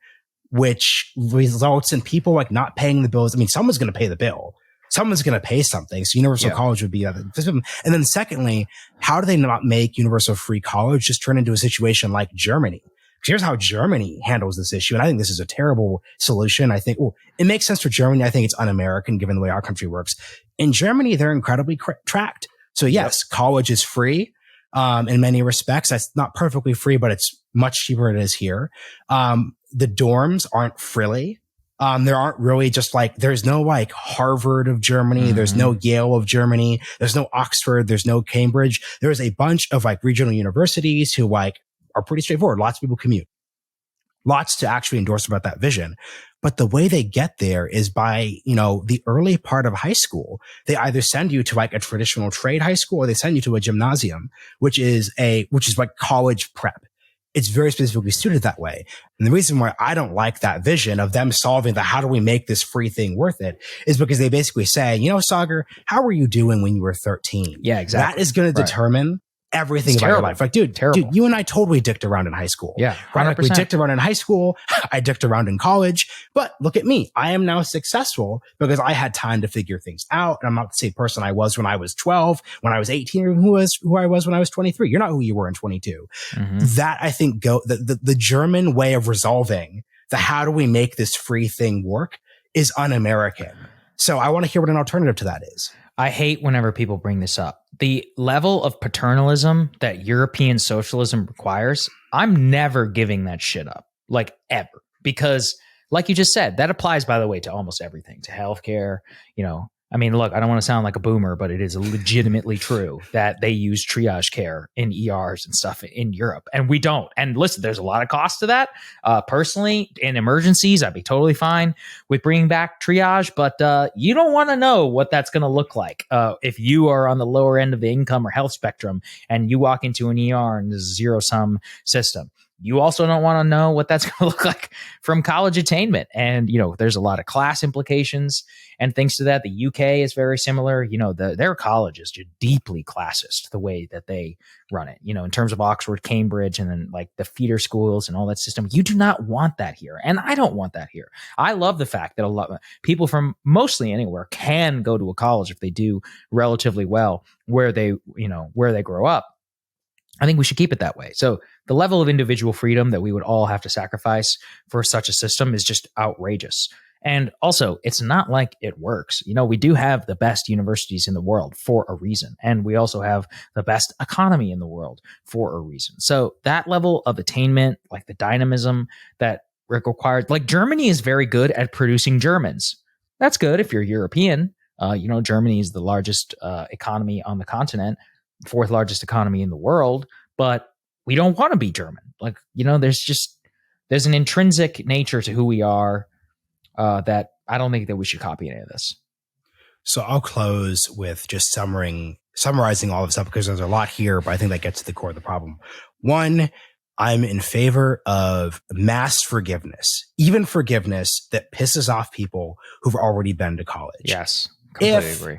S1: which results in people like not paying the bills. I mean, someone's going to pay the bill. Someone's going to pay something. So universal college would be that. And then secondly, how do they not make universal free college just turn into a situation like Germany? Here's how Germany handles this issue. And I think this is a terrible solution. I think, it makes sense for Germany. I think it's un-American given the way our country works. In Germany, they're incredibly tracked. So yes, college is free, in many respects. That's not perfectly free, but it's much cheaper than it is here. The dorms aren't frilly. There aren't really just like, there's no like Harvard of Germany. There's no Yale of Germany. There's no Oxford. There's no Cambridge. There's a bunch of like regional universities who like are pretty straightforward. Lots of people commute. Lots to actually endorse about that vision. But the way they get there is by, you know, the early part of high school. They either send you to like a traditional trade high school or they send you to a gymnasium, which is like college prep. It's very specifically suited that way. And the reason why I don't like that vision of them solving the how do we make this free thing worth it is because they basically say, you know, Saagar, how were you doing when you were 13?
S2: Yeah, exactly.
S1: That is going to determine everything about your life. Like, dude, you and I totally dicked around in high school.
S2: Yeah. 100%.
S1: Right? Like, we dicked around in high school. I dicked around in college, but look at me. I am now successful because I had time to figure things out. And I'm not the same person I was when I was 12, when I was 18, or who I was when I was 23. You're not who you were in 22. That I think the German way of resolving the how do we make this free thing work is un-American. So I want to hear what an alternative to that is.
S2: I hate whenever people bring this up. The level of paternalism that European socialism requires, I'm never giving that shit up, like ever. Because like you just said, that applies, by the way, to almost everything, to healthcare. You know, I mean, look, I don't want to sound like a boomer, but it is legitimately true that they use triage care in ERs and stuff in Europe, and we don't. And listen, there's a lot of cost to that. Personally, in emergencies, I'd be totally fine with bringing back triage, but you don't want to know what that's going to look like if you are on the lower end of the income or health spectrum and you walk into an ER and there's a zero-sum system. you also don't want to know what that's going to look like from college attainment. And, there's a lot of class implications and things to that. The UK is very similar. Their college is just deeply classist, the way that they run it, in terms of Oxford, Cambridge, and then like the feeder schools and all that system. You do not want that here. And I don't want that here. I love the fact that a lot of people from mostly anywhere can go to a college if they do relatively well where they grow up. I think we should keep it that way. So the level of individual freedom that we would all have to sacrifice for such a system is just outrageous. And also, it's not like it works. We do have the best universities in the world for a reason. And we also have the best economy in the world for a reason. So that level of attainment, like the dynamism that required, like Germany is very good at producing Germans. That's good if you're European. Germany is the largest economy on the continent, fourth largest economy in the world, but we don't want to be German. Like, there's an intrinsic nature to who we are that I don't think that we should copy any of this.
S1: So I'll close with just summarizing all of this up because there's a lot here, but I think that gets to the core of the problem. One, I'm in favor of mass forgiveness, even forgiveness that pisses off people who've already been to college.
S2: Yes, completely agree.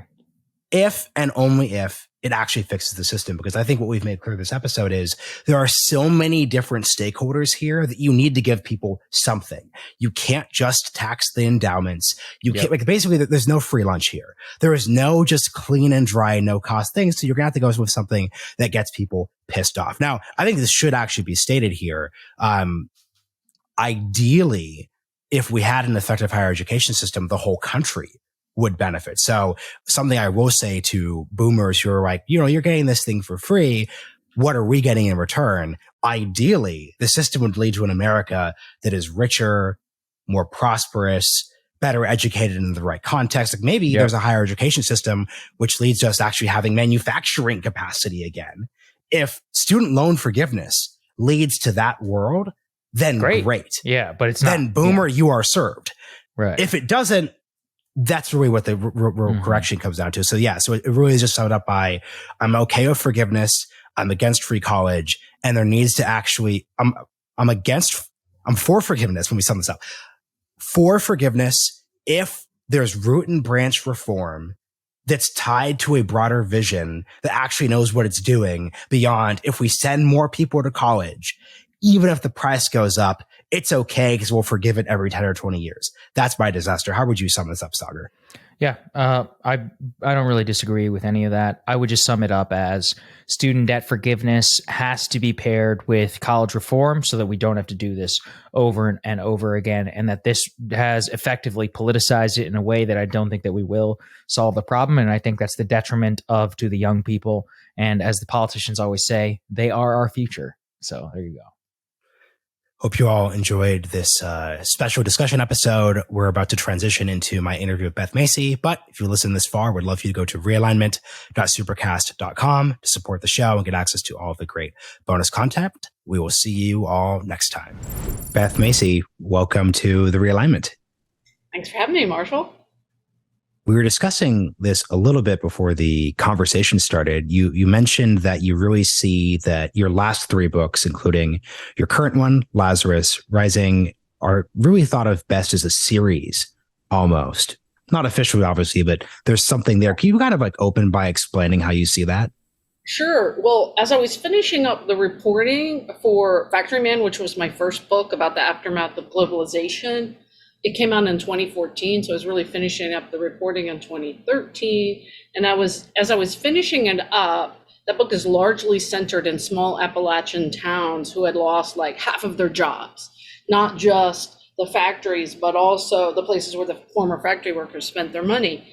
S1: If and only if it actually fixes the system, because I think what we've made clear this episode is there are so many different stakeholders here that you need to give people something. You can't just tax the endowments. You can't, basically there's no free lunch here. There is no just clean and dry, no cost thing. So you're going to have to go with something that gets people pissed off. Now, I think this should actually be stated here. Ideally, if we had an effective higher education system, the whole country would benefit. So something I will say to boomers who are like, you're getting this thing for free. What are we getting in return? Ideally, the system would lead to an America that is richer, more prosperous, better educated in the right context. Like maybe there's a higher education system, which leads to us actually having manufacturing capacity again. If student loan forgiveness leads to that world, then great.
S2: Yeah, but it's not.
S1: Then boomer, you are served.
S2: Right.
S1: If it doesn't, that's really what the correction comes down to. So so it really is just summed up by, I'm okay with forgiveness. I'm against free college. And there needs to actually, I'm for forgiveness when we sum this up. For forgiveness, if there's root and branch reform that's tied to a broader vision that actually knows what it's doing beyond, if we send more people to college, even if the price goes up, it's okay because we'll forgive it every 10 or 20 years. That's my disaster. How would you sum this up, Saagar?
S2: Yeah, I don't really disagree with any of that. I would just sum it up as student debt forgiveness has to be paired with college reform so that we don't have to do this over and over again, and that this has effectively politicized it in a way that I don't think that we will solve the problem. And I think that's the detriment to the young people. And as the politicians always say, they are our future. So there you go.
S1: Hope you all enjoyed this special discussion episode. We're about to transition into my interview with Beth Macy, but if you listen this far, we'd love for you to go to realignment.supercast.com to support the show and get access to all of the great bonus content. We will see you all next time. Beth Macy, welcome to the Realignment.
S3: Thanks for having me, Marshall.
S1: We were discussing this a little bit before the conversation started. You mentioned that you really see that your last three books, including your current one, Lazarus, Rising, are really thought of best as a series almost. Not officially, obviously, but there's something there. Can you kind of open by explaining how you see that?
S3: Sure. Well, as I was finishing up the reporting for Factory Man, which was my first book about the aftermath of globalization, it came out in 2014, so I was really finishing up the reporting in 2013. And as I was finishing it up, that book is largely centered in small Appalachian towns who had lost half of their jobs, not just the factories, but also the places where the former factory workers spent their money.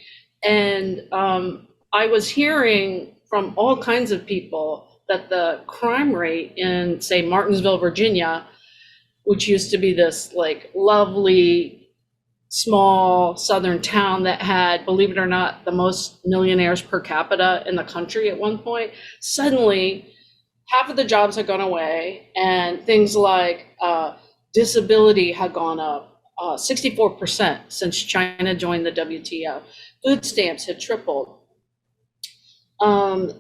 S3: And I was hearing from all kinds of people that the crime rate in, say, Martinsville, Virginia, which used to be this lovely small southern town that had, believe it or not, the most millionaires per capita in the country at one point, suddenly half of the jobs had gone away, and things like disability had gone up 64% since China joined the WTO. Food stamps had tripled. And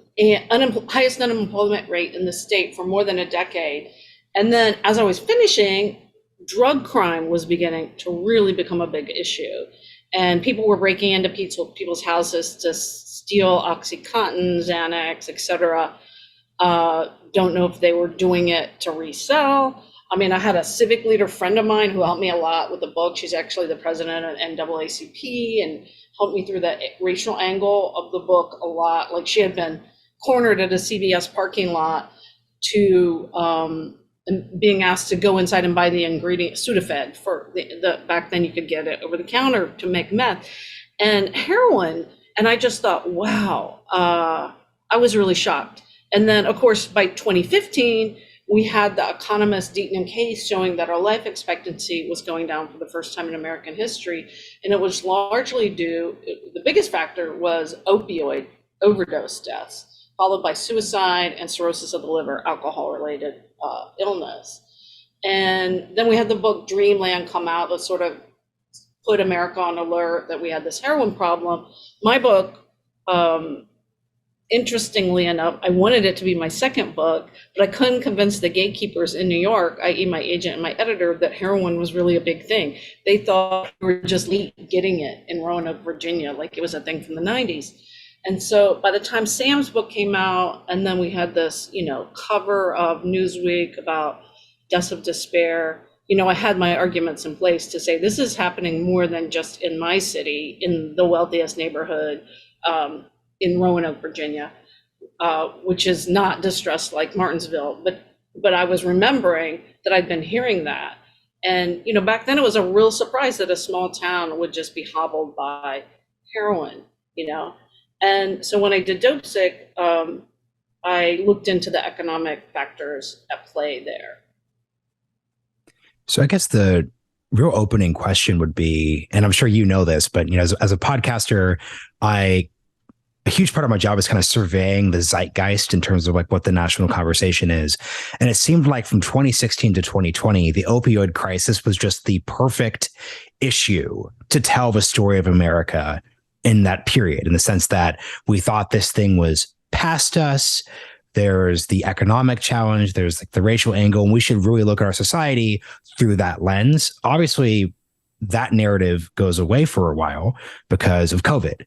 S3: highest unemployment rate in the state for more than a decade. And then as I was finishing, drug crime was beginning to really become a big issue. And people were breaking into people's houses to steal OxyContin, Xanax, et cetera. Don't know if they were doing it to resell. I mean, I had a civic leader friend of mine who helped me a lot with the book. She's actually the president of NAACP and helped me through the racial angle of the book a lot. Like, she had been cornered at a CVS parking lot to being asked to go inside and buy the ingredient Sudafed for the back then you could get it over the counter to make meth and heroin. And I just thought, wow, I was really shocked. And then, of course, by 2015, we had the Economist Deaton case showing that our life expectancy was going down for the first time in American history. And it was largely due, the biggest factor was opioid overdose deaths, followed by suicide and cirrhosis of the liver, alcohol-related illness. And then we had the book Dreamland come out that sort of put America on alert that we had this heroin problem. My book, interestingly enough, I wanted it to be my second book, but I couldn't convince the gatekeepers in New York, i.e. my agent and my editor, that heroin was really a big thing. They thought we were just getting it in Roanoke, Virginia, like it was a thing from the 90s. And so by the time Sam's book came out, and then we had this, cover of Newsweek about deaths of despair, I had my arguments in place to say this is happening more than just in my city, in the wealthiest neighborhood, in Roanoke, Virginia, which is not distressed like Martinsville. But I was remembering that I'd been hearing that. And, back then it was a real surprise that a small town would just be hobbled by heroin, And so when I did Dopesick, I looked into the economic factors at play there.
S1: So I guess the real opening question would be, and I'm sure you know this, but as a podcaster, a huge part of my job is kind of surveying the zeitgeist in terms of like what the national conversation is. And it seemed like from 2016 to 2020, the opioid crisis was just the perfect issue to tell the story of America in that period, in the sense that we thought this thing was past us. There's the economic challenge, there's like the racial angle, and we should really look at our society through that lens. Obviously, that narrative goes away for a while because of COVID.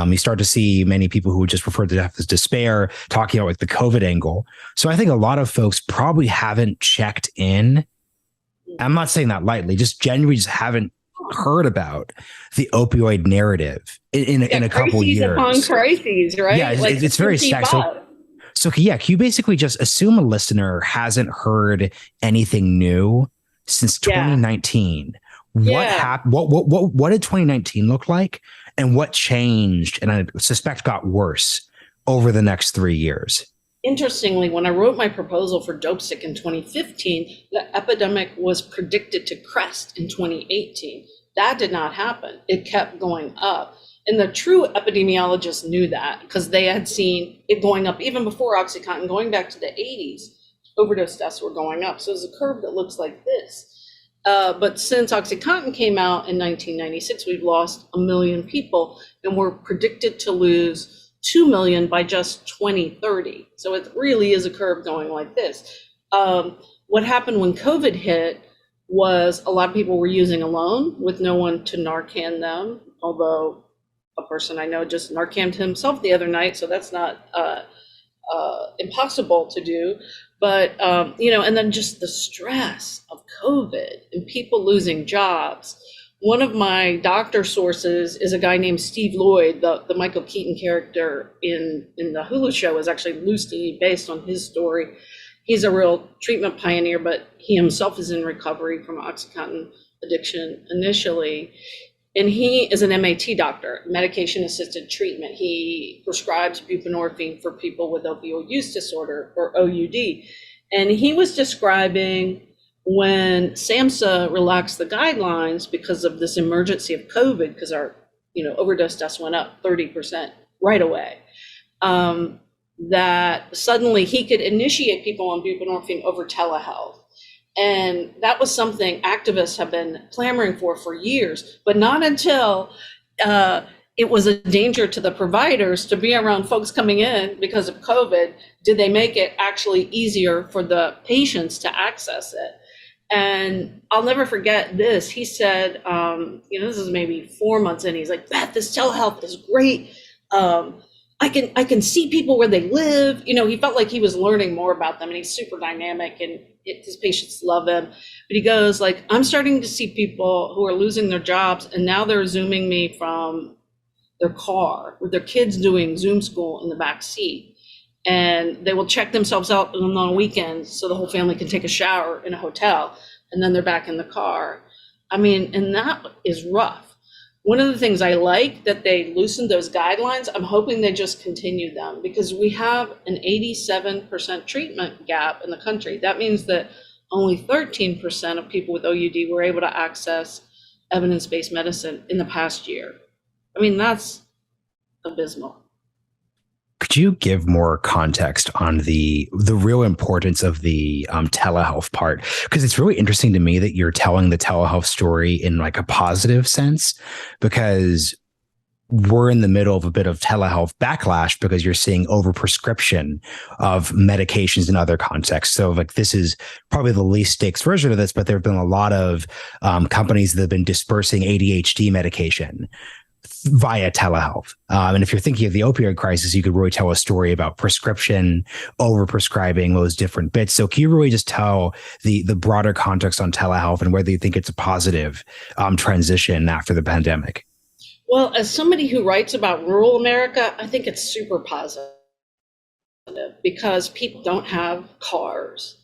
S1: You start to see many people who would just refer to death as despair talking about like the COVID angle. So I think a lot of folks probably haven't checked in. I'm not saying that lightly, just genuinely just haven't heard about the opioid narrative in a couple years.
S3: Upon crises, right?
S1: Yeah, it's very stacked. So can you basically just assume a listener hasn't heard anything new since 2019? What happened? What did 2019 look like? And what changed, and I suspect got worse, over the next 3 years?
S3: Interestingly, when I wrote my proposal for Dopesick in 2015, the epidemic was predicted to crest in 2018. That did not happen. It kept going up. And the true epidemiologists knew that because they had seen it going up even before OxyContin, going back to the 80s. Overdose deaths were going up. So it's a curve that looks like this. But since OxyContin came out in 1996, we've lost 1 million people, and we're predicted to lose 2 million by just 2030. So it really is a curve going like this. What happened when COVID hit was a lot of people were using alone with no one to Narcan them, although a person I know just Narcaned himself the other night, so that's not impossible to do. But, and then just the stress of COVID and people losing jobs. One of my doctor sources is a guy named Steve Lloyd. The Michael Keaton character in the Hulu show is actually loosely based on his story. He's a real treatment pioneer, but he himself is in recovery from OxyContin addiction initially. And he is an MAT doctor, medication-assisted treatment. He prescribes buprenorphine for people with opioid use disorder, or OUD. And he was describing when SAMHSA relaxed the guidelines because of this emergency of COVID, because our overdose deaths went up 30% right away, that suddenly he could initiate people on buprenorphine over telehealth. And that was something activists have been clamoring for years, but not until it was a danger to the providers to be around folks coming in because of COVID. Did they make it actually easier for the patients to access it? And I'll never forget this. He said, this is maybe 4 months in. He's like, Beth, this telehealth is great. I can see people where they live. He felt like he was learning more about them, and he's super dynamic, and his patients love him. But he goes like, I'm starting to see people who are losing their jobs, and now they're Zooming me from their car with their kids doing Zoom school in the back seat. And they will check themselves out on weekends so the whole family can take a shower in a hotel, and then they're back in the car. And that is rough. One of the things I like that they loosened those guidelines. I'm hoping they just continue them, because we have an 87% treatment gap in the country. That means that only 13% of people with OUD were able to access evidence-based medicine in the past year. That's abysmal.
S1: Could you give more context on the real importance of the telehealth part? Because it's really interesting to me that you're telling the telehealth story in like a positive sense, because we're in the middle of a bit of telehealth backlash because you're seeing overprescription of medications in other contexts. So like this is probably the least stakes version of this, but there have been a lot of companies that have been dispersing ADHD medication via telehealth. And if you're thinking of the opioid crisis, you could really tell a story about prescription, overprescribing, those different bits. So can you really just tell the broader context on telehealth and whether you think it's a positive transition after the pandemic?
S3: Well, as somebody who writes about rural America, I think it's super positive because people don't have cars.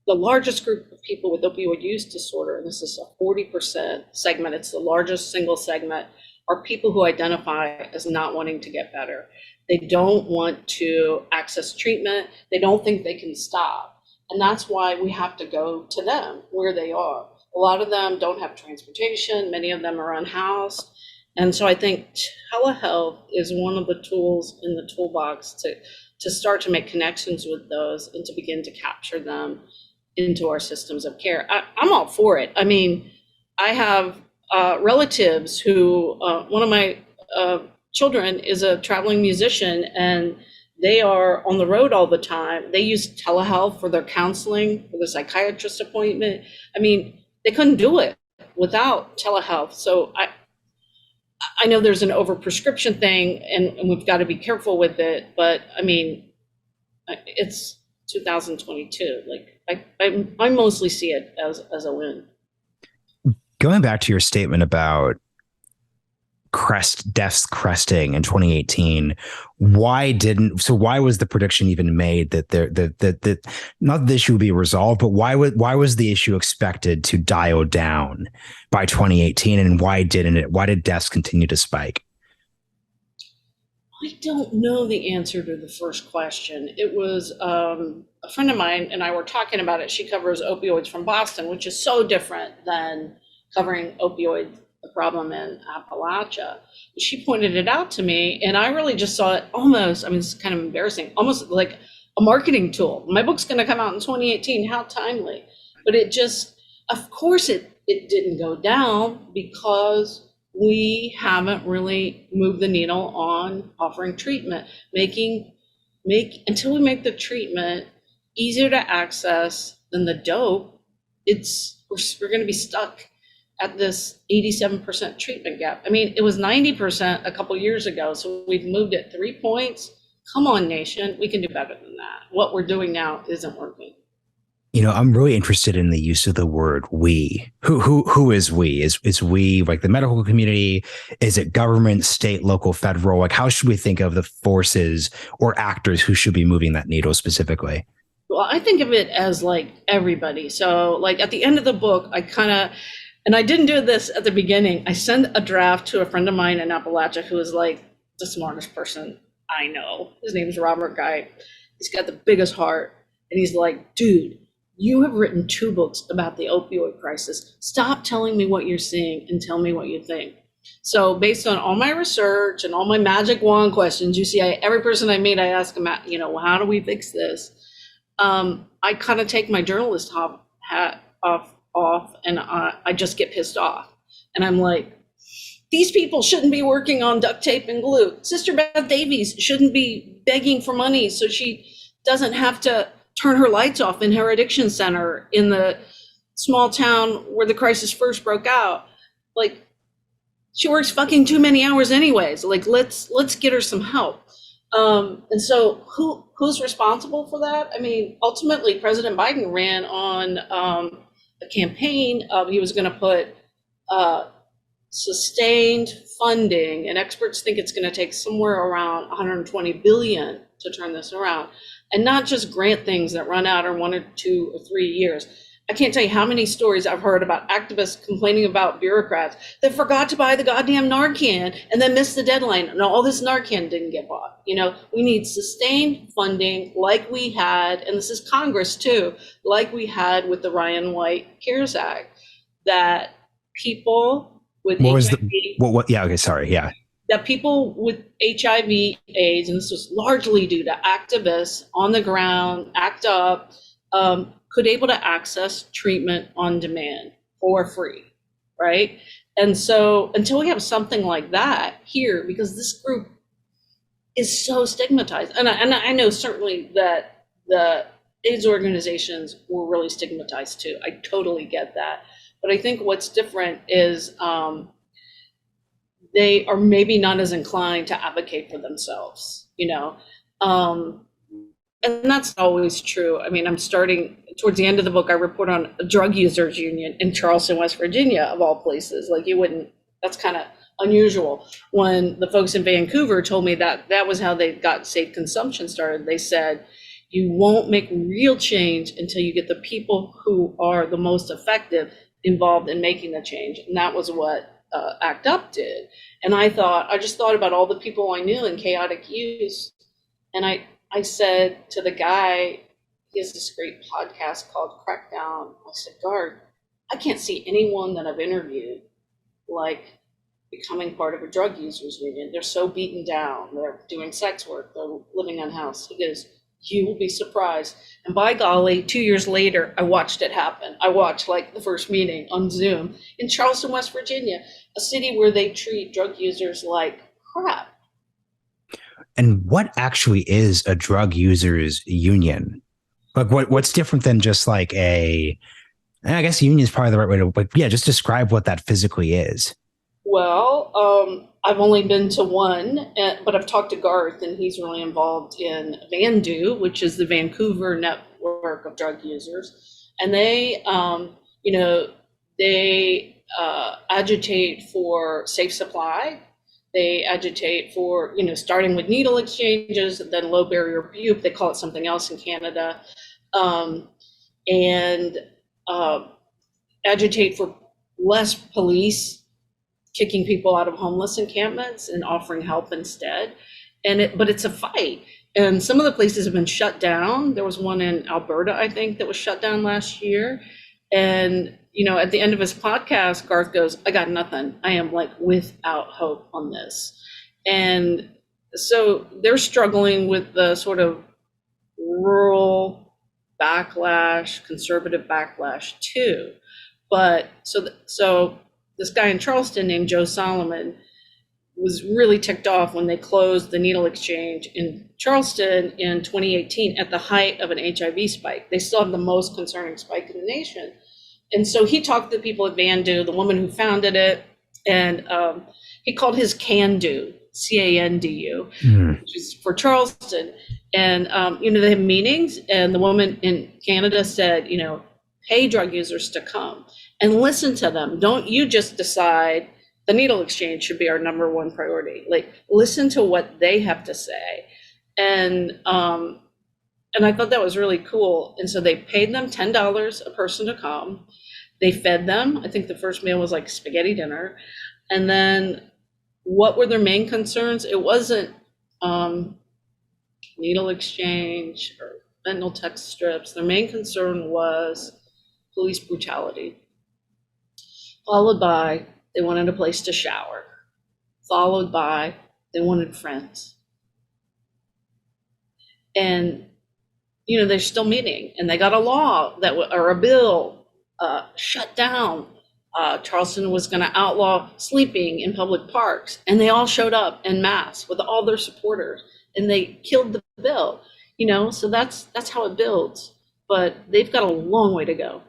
S3: The largest group of people with opioid use disorder, and this is a 40% segment, it's the largest single segment, are people who identify as not wanting to get better. They don't want to access treatment. They don't think they can stop. And that's why we have to go to them where they are. A lot of them don't have transportation. Many of them are unhoused. And so I think telehealth is one of the tools in the toolbox to start to make connections with those and to begin to capture them into our systems of care. I'm all for it. I have relatives who, one of my children is a traveling musician, and they are on the road all the time. They use telehealth for their counseling, for the psychiatrist appointment. They couldn't do it without telehealth. So I know there's an overprescription thing, and we've got to be careful with it, but it's 2022. I mostly see it as a win.
S1: Going back to your statement about deaths cresting in 2018, why was the prediction even made that not the issue would be resolved, but why was the issue expected to dial down by 2018, and why didn't it? Why did deaths continue to spike?
S3: I don't know the answer to the first question. It was a friend of mine and I were talking about it. She covers opioids from Boston, which is so different than covering opioid the problem in Appalachia. She pointed it out to me, and I really just saw it almost, it's kind of embarrassing, almost like a marketing tool. My book's going to come out in 2018. How timely. But it just, of course, it didn't go down because we haven't really moved the needle on offering treatment, until we make the treatment easier to access than the dope. We're going to be stuck at this 87% treatment gap. It was 90% a couple years ago, so we've moved it 3 points. Come on, nation, we can do better than that. What we're doing now isn't working.
S1: I'm really interested in the use of the word we. Who is we? Is we like the medical community? Is it government, state, local, federal? Like, how should we think of the forces or actors who should be moving that needle specifically?
S3: Well, I think of it as like everybody. So like at the end of the book, and I didn't do this at the beginning. I sent a draft to a friend of mine in Appalachia who is like the smartest person I know. His name's Robert Guy. He's got the biggest heart. And he's like, dude, you have written 2 books about the opioid crisis. Stop telling me what you're seeing and tell me what you think. So based on all my research and all my magic wand questions, you see, every person I meet, I ask them, how do we fix this? I kind of take my journalist hat off and I just get pissed off. And I'm like, These people shouldn't be working on duct tape and glue. Sister Beth Davies shouldn't be begging for money so she doesn't have to turn her lights off in her addiction center in the small town where the crisis first broke out. Like, she works fucking too many hours anyways. Like, let's get her some help. And so who's responsible for that? I mean, ultimately, President Biden ran on a campaign of he was going to put sustained funding, and experts think it's going to take somewhere around 120 billion to turn this around, and not just grant things that run out in 1 or 2 or 3 years. I can't tell you how many stories I've heard about activists complaining about bureaucrats that forgot to buy the goddamn Narcan and then missed the deadline, and all this Narcan didn't get bought. You know, we need sustained funding like we had, and this is Congress too, like we had with the Ryan White CARES Act, that people with HIV, that people with HIV/AIDS, and this was largely due to activists on the ground, ACT UP, could able to access treatment on demand for free, right? And so until we have something like that here, because this group is so stigmatized, and I know certainly that the AIDS organizations were really stigmatized too. I totally get that. But I think what's different is they are maybe not as inclined to advocate for themselves, you know? And that's always true. I mean, I'm starting towards the end of the book, I report on a drug users union in Charleston, West Virginia, of all places. Like, you wouldn't, that's kind of unusual. When the folks in Vancouver told me that that was how they got safe consumption started, they said, you won't make real change until you get the people who are the most effective involved in making the change. And that was what ACT UP did. And I just thought about all the people I knew in chaotic use. And I said to the guy, he has this great podcast called Crackdown. I said, Guard, I can't see anyone that I've interviewed like becoming part of a drug users union. They're so beaten down. They're doing sex work. They're living unhoused. He goes, you will be surprised. And by golly, 2 years later, I watched it happen. I watched like the first meeting on Zoom in Charleston, West Virginia, a city where they treat drug users like crap.
S1: And what actually is a drug users union? Like, what's different than just like I guess union is probably the right way to, but yeah, just describe what that physically is.
S3: Well, I've only been to one, but I've talked to Garth, and he's really involved in VANDU, which is the Vancouver network of drug users. And they, they agitate for safe supply. They agitate for, starting with needle exchanges, then low barrier bupe. They call it something else in Canada. And agitate for less police kicking people out of homeless encampments and offering help instead. But it's a fight. And some of the places have been shut down. There was one in Alberta, I think, that was shut down last year. And, at the end of his podcast, Garth goes, I got nothing. I am like without hope on this. And so they're struggling with the sort of rural backlash, conservative backlash too. But so this guy in Charleston named Joe Solomon was really ticked off when they closed the needle exchange in Charleston in 2018 at the height of an HIV spike. They still have the most concerning spike in the nation. And so he talked to the people at VANDU, the woman who founded it, and he called his CANDU, CANDU, which is for Charleston. And, they have meetings, and the woman in Canada said, pay drug users to come and listen to them. Don't you just decide the needle exchange should be our number one priority. Like, listen to what they have to say. And I thought that was really cool. And so they paid them $10 a person to come. They fed them. I think the first meal was like spaghetti dinner. And then what were their main concerns? It wasn't needle exchange or fentanyl text strips. Their main concern was police brutality, followed by they wanted a place to shower, followed by they wanted friends. And, they're still meeting, and they got a law or a bill shut down Charleston was going to outlaw sleeping in public parks, and they all showed up en masse with all their supporters, and they killed the bill. So that's how it builds. But they've got a long way to go.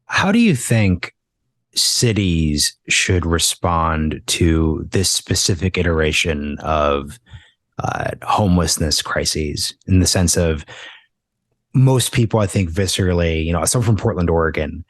S1: How do you think cities should respond to this specific iteration of homelessness crises, in the sense of most people, I think, viscerally, I'm from Portland, Oregon,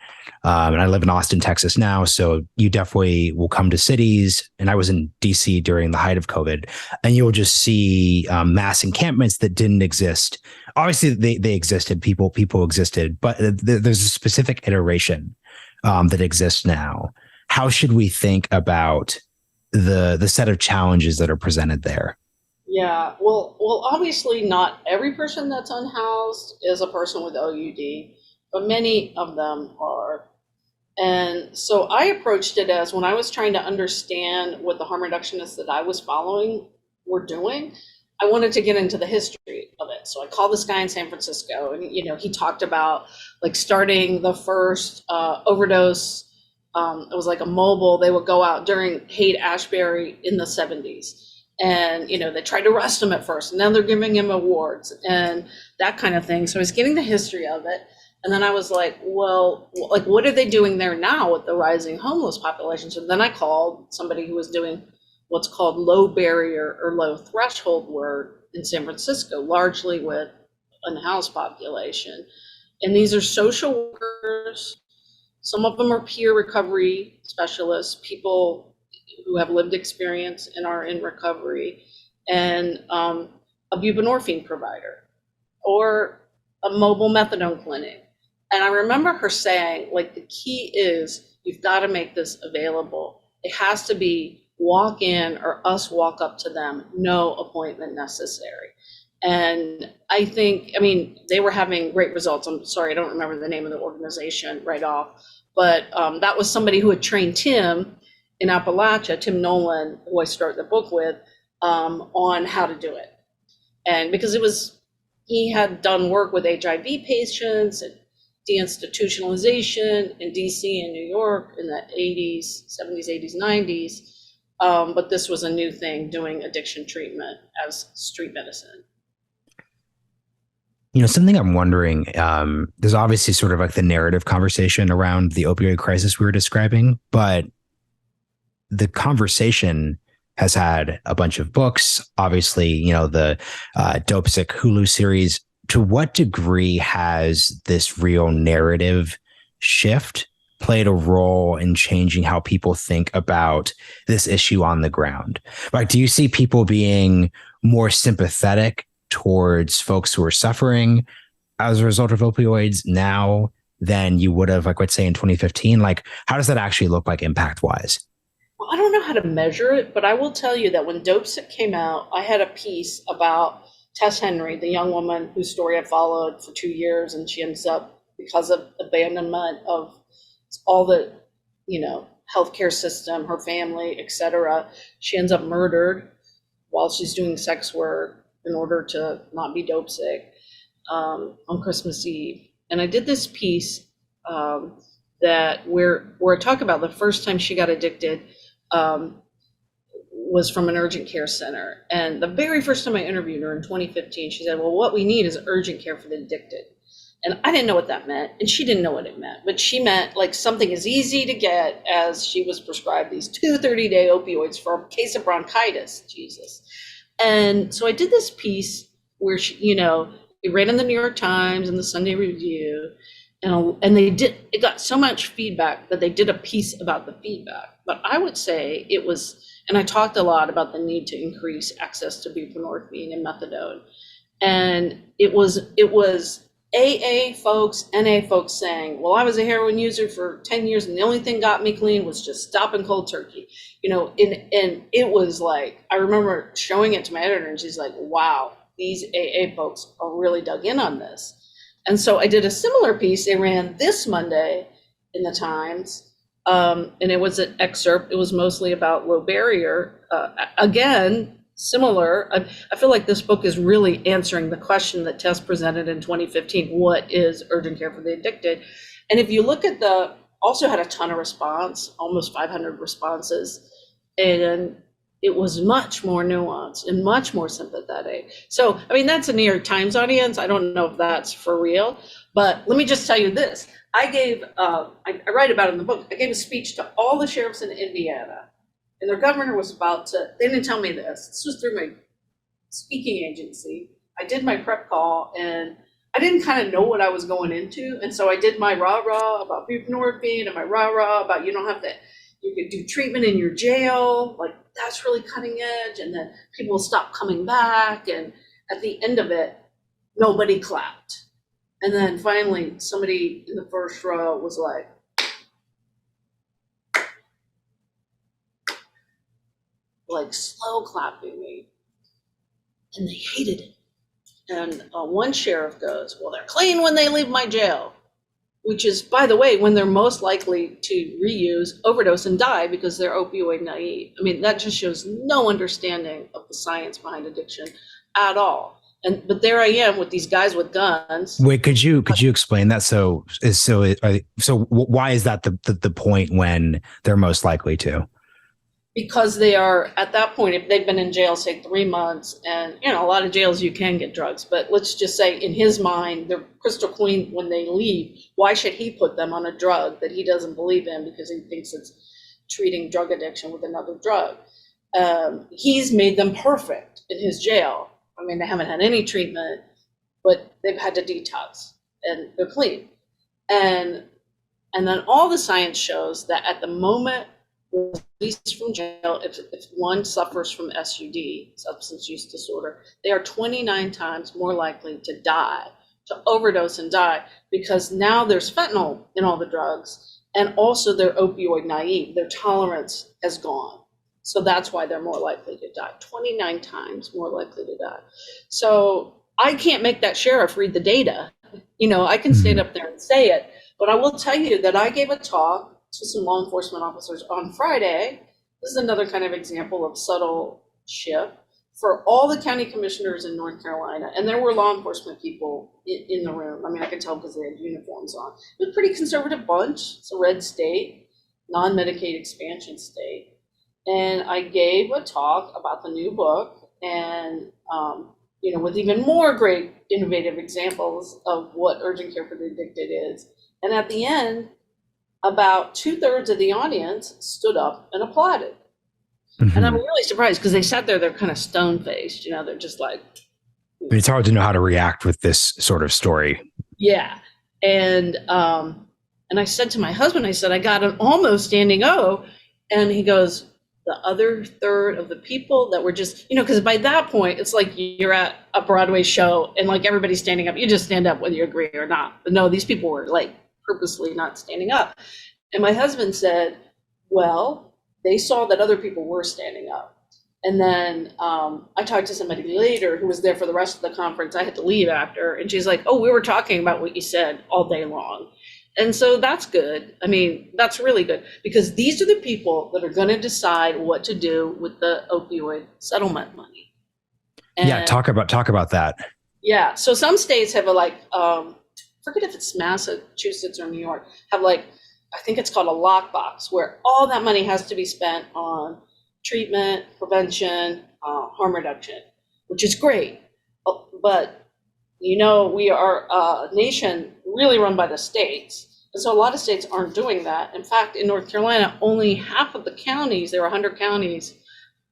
S1: and I live in Austin, Texas now. So you definitely will come to cities. And I was in DC during the height of COVID, and you'll just see mass encampments that didn't exist. Obviously, they existed. People existed, but there's a specific iteration that exists now. How should we think about the set of challenges that are presented there?
S3: Yeah, well, obviously not every person that's unhoused is a person with OUD, but many of them are. And so I approached it as, when I was trying to understand what the harm reductionists that I was following were doing, I wanted to get into the history of it. So I called this guy in San Francisco, and he talked about like starting the first overdose. It was like a mobile. They would go out during Haight-Ashbury in the 70s. And, they tried to arrest him at first, and now they're giving him awards and that kind of thing. So I was getting the history of it. And then I was like, well, like, what are they doing there now with the rising homeless population? So then I called somebody who was doing what's called low barrier or low threshold work in San Francisco, largely with unhoused population. And these are social workers. Some of them are peer recovery specialists, people who have lived experience and are in recovery, and a buprenorphine provider or a mobile methadone clinic. And I remember her saying, like, the key is you've got to make this available. It has to be walk in or us walk up to them, no appointment necessary. And I think, they were having great results. I'm sorry, I don't remember the name of the organization right off, but that was somebody who had trained Tim in Appalachia, Tim Nolan, who I started the book with, on how to do it. And because he had done work with HIV patients and deinstitutionalization in DC and New York in the 80s, 70s, 80s, 90s. But this was a new thing, doing addiction treatment as street medicine.
S1: Something I'm wondering, there's obviously sort of like the narrative conversation around the opioid crisis we were describing, but the conversation has had a bunch of books, obviously, the Dopesick Hulu series. To what degree has this real narrative shift played a role in changing how people think about this issue on the ground? Like, do you see people being more sympathetic towards folks who are suffering as a result of opioids now than you would have, like, let's say in 2015? Like, how does that actually look like impact wise?
S3: Well, I don't know how to measure it, but I will tell you that when Dopesick came out, I had a piece about Tess Henry, the young woman whose story I followed for 2 years, and she ends up, because of abandonment of all the, healthcare system, her family, etc., she ends up murdered while she's doing sex work in order to not be dope sick on Christmas Eve. And I did this piece that where I talk about the first time she got addicted was from an urgent care center. And the very first time I interviewed her in 2015, she said, well, what we need is urgent care for the addicted. And I didn't know what that meant, and she didn't know what it meant, but she meant like something as easy to get as she was prescribed these 2 30-day opioids for a case of bronchitis. Jesus. And so I did this piece where she, it ran in the New York Times and the Sunday Review, and it got so much feedback that they did a piece about the feedback. But I would say it was, and I talked a lot about the need to increase access to buprenorphine and methadone. And it was AA folks, NA folks saying, well, I was a heroin user for 10 years and the only thing got me clean was just stopping cold turkey. And it was like, I remember showing it to my editor and she's like, wow, these AA folks are really dug in on this. And so I did a similar piece. They ran this Monday in the Times. And it was an excerpt. It was mostly about low barrier. Again, similar. I feel like this book is really answering the question that Tess presented in 2015. What is urgent care for the addicted? And if you look at the also had a ton of response, almost 500 responses. And it was much more nuanced and much more sympathetic. So, I mean, that's a New York Times audience. I don't know if that's for real, but let me just tell you this. I gave, I write about it in the book, I gave a speech to all the sheriffs in Indiana, and their governor was about to, they didn't tell me this was through my speaking agency. I did my prep call, and I didn't kind of know what I was going into. And so I did my rah-rah about buprenorphine and my rah-rah about you don't have to, you could do treatment in your jail, like that's really cutting edge, and then people will stop coming back. And at the end of it, nobody clapped. And then finally, somebody in the first row was like slow clapping me, and they hated it. And one sheriff goes, well, they're clean when they leave my jail, which is, by the way, when they're most likely to reuse, overdose, and die because they're opioid naive. I mean, that just shows no understanding of the science behind addiction at all. But there I am with these guys with guns.
S1: Wait, could you explain that? So why is that the point when they're most likely to?
S3: Because they are, at that point, if they've been in jail, say 3 months, and a lot of jails you can get drugs, but let's just say in his mind, they're crystal clean when they leave. Why should he put them on a drug that he doesn't believe in because he thinks it's treating drug addiction with another drug? He's made them perfect in his jail. I mean, they haven't had any treatment, but they've had to detox, and they're clean. And then all the science shows that at the moment, released from jail, if one suffers from SUD, substance use disorder, they are 29 times more likely to die, to overdose and die, because now there's fentanyl in all the drugs, and also they're opioid naive. Their tolerance has gone. So that's why they're more likely to die, 29 times more likely to die. So I can't make that sheriff read the data. I can stand up there and say it, but I will tell you that I gave a talk to some law enforcement officers on Friday. This is another kind of example of subtle shift for all the county commissioners in North Carolina. And there were law enforcement people in the room. I mean, I could tell because they had uniforms on. It was a pretty conservative bunch. It's a red state, non-Medicaid expansion state. And I gave a talk about the new book and, with even more great innovative examples of what urgent care for the addicted is. And at the end, about 2/3 of the audience stood up and applauded. Mm-hmm. And I'm really surprised because they sat there, they're kind of stone-faced, they're just like.
S1: It's hard to know how to react with this sort of story.
S3: Yeah. And I said to my husband, I said, I got an almost standing O. And he goes, the other third of the people that were just, because by that point, it's like you're at a Broadway show and like everybody's standing up. You just stand up whether you agree or not. But no, these people were like purposely not standing up. And my husband said, well, they saw that other people were standing up. And then I talked to somebody later who was there for the rest of the conference. I had to leave after. And she's like, oh, we were talking about what you said all day long. And so that's good. I mean, that's really good because these are the people that are going to decide what to do with the opioid settlement money. And
S1: yeah, talk about that.
S3: Yeah. So some states have forget if it's Massachusetts or New York, have I think it's called a lockbox where all that money has to be spent on treatment, prevention, harm reduction, which is great. But, we are a nation really run by the states. And so a lot of states aren't doing that. In fact, in North Carolina, only half of the counties, there are 100 counties,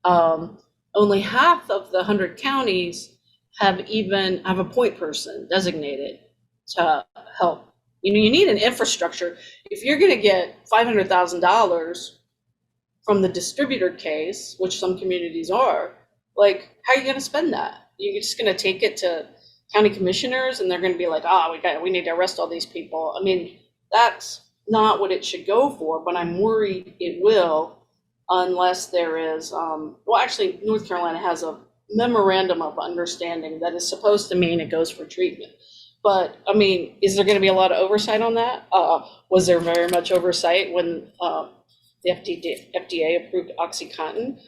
S3: only half of the 100 counties have a point person designated to help. You need an infrastructure. If you're going to get $500,000 from the distributor case, which some communities are, how are you going to spend that? You're just going to take it to county commissioners and they're going to be like, we need to arrest all these people. I mean, that's not what it should go for, but I'm worried it will unless there is, actually North Carolina has a memorandum of understanding that is supposed to mean it goes for treatment. But I mean, is there going to be a lot of oversight on that? Was there very much oversight when the FDA approved OxyContin?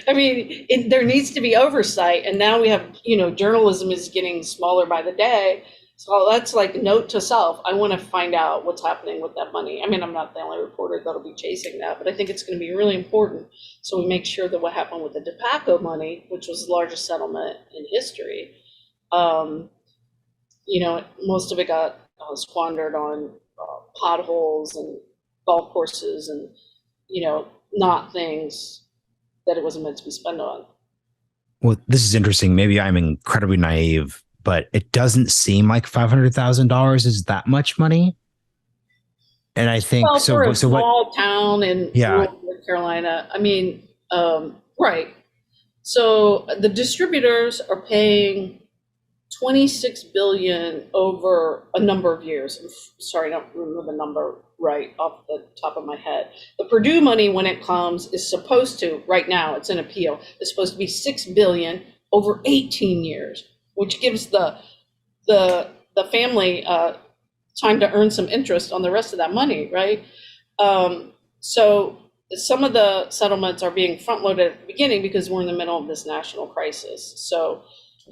S3: I mean, there needs to be oversight. And now we have, journalism is getting smaller by the day. So that's like note to self. I want to find out what's happening with that money. I mean, I'm not the only reporter that'll be chasing that, but I think it's going to be really important. So we make sure that what happened with the tobacco money, which was the largest settlement in history, most of it got squandered on potholes and golf courses and, not things that it wasn't meant to be spent on.
S1: Well, this is interesting. Maybe I'm incredibly naive, but it doesn't seem like $500,000 is that much money. And I think
S3: for a small town in rural North Carolina, I mean, right. So the distributors are paying $26 billion over a number of years. I'm sorry, I don't remember the number right off the top of my head. The Purdue money, when it comes, is supposed to, right now, it's an appeal, it's supposed to be $6 billion over 18 years, which gives the family time to earn some interest on the rest of that money, right? So some of the settlements are being front-loaded at the beginning because we're in the middle of this national crisis. So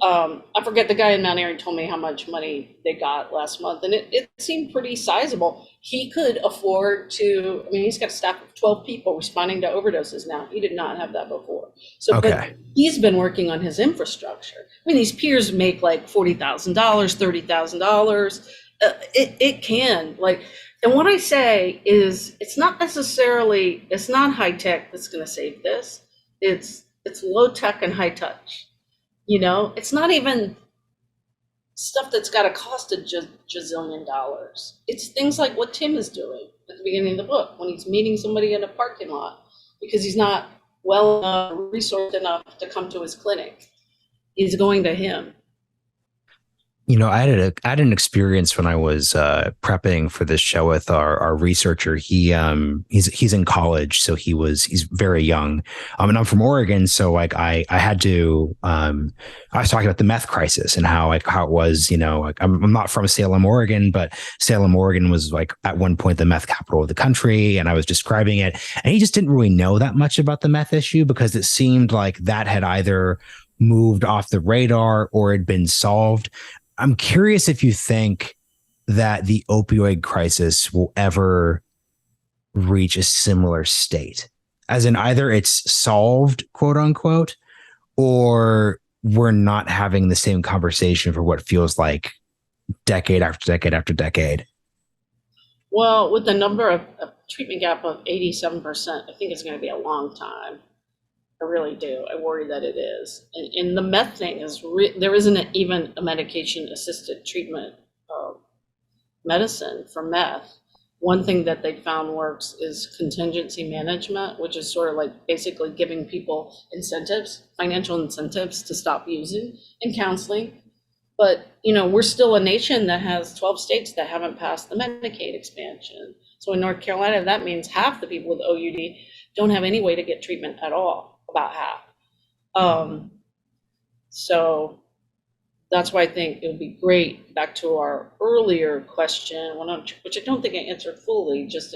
S3: I forget, the guy in Mount Airy told me how much money they got last month, and it seemed pretty sizable. He could afford to, I mean, he's got a staff of 12 people responding to overdoses now. He did not have that before. So, But he's been working on his infrastructure. I mean, these peers make like $40,000, $30,000. It can, and what I say is, it's not high tech that's going to save this. It's low tech and high touch. It's not even stuff that's got to cost a gazillion dollars. It's things like what Tim is doing at the beginning of the book when he's meeting somebody in a parking lot because he's not well resourced enough to come to his clinic. He's going to him.
S1: I had an experience when I was prepping for this show with our researcher. He's in college, so he's very young. And I'm from Oregon, so I had to I was talking about the meth crisis and how it was. I'm not from Salem, Oregon, but Salem, Oregon was at one point the meth capital of the country, and I was describing it, and he just didn't really know that much about the meth issue because it seemed like that had either moved off the radar or had been solved. I'm curious if you think that the opioid crisis will ever reach a similar state, as in either it's solved, quote unquote, or we're not having the same conversation for what feels like decade after decade after decade.
S3: Well, with the number of treatment gap of 87%, I think it's going to be a long time. I really do. I worry that it is. And the meth thing is, there isn't even a medication-assisted treatment medicine for meth. One thing that they found works is contingency management, which is sort of like basically giving people incentives, financial incentives to stop using, and counseling. But, we're still a nation that has 12 states that haven't passed the Medicaid expansion. So in North Carolina, that means half the people with OUD don't have any way to get treatment at all. About half. So that's why I think it would be great, back to our earlier question, which I don't think I answered fully, just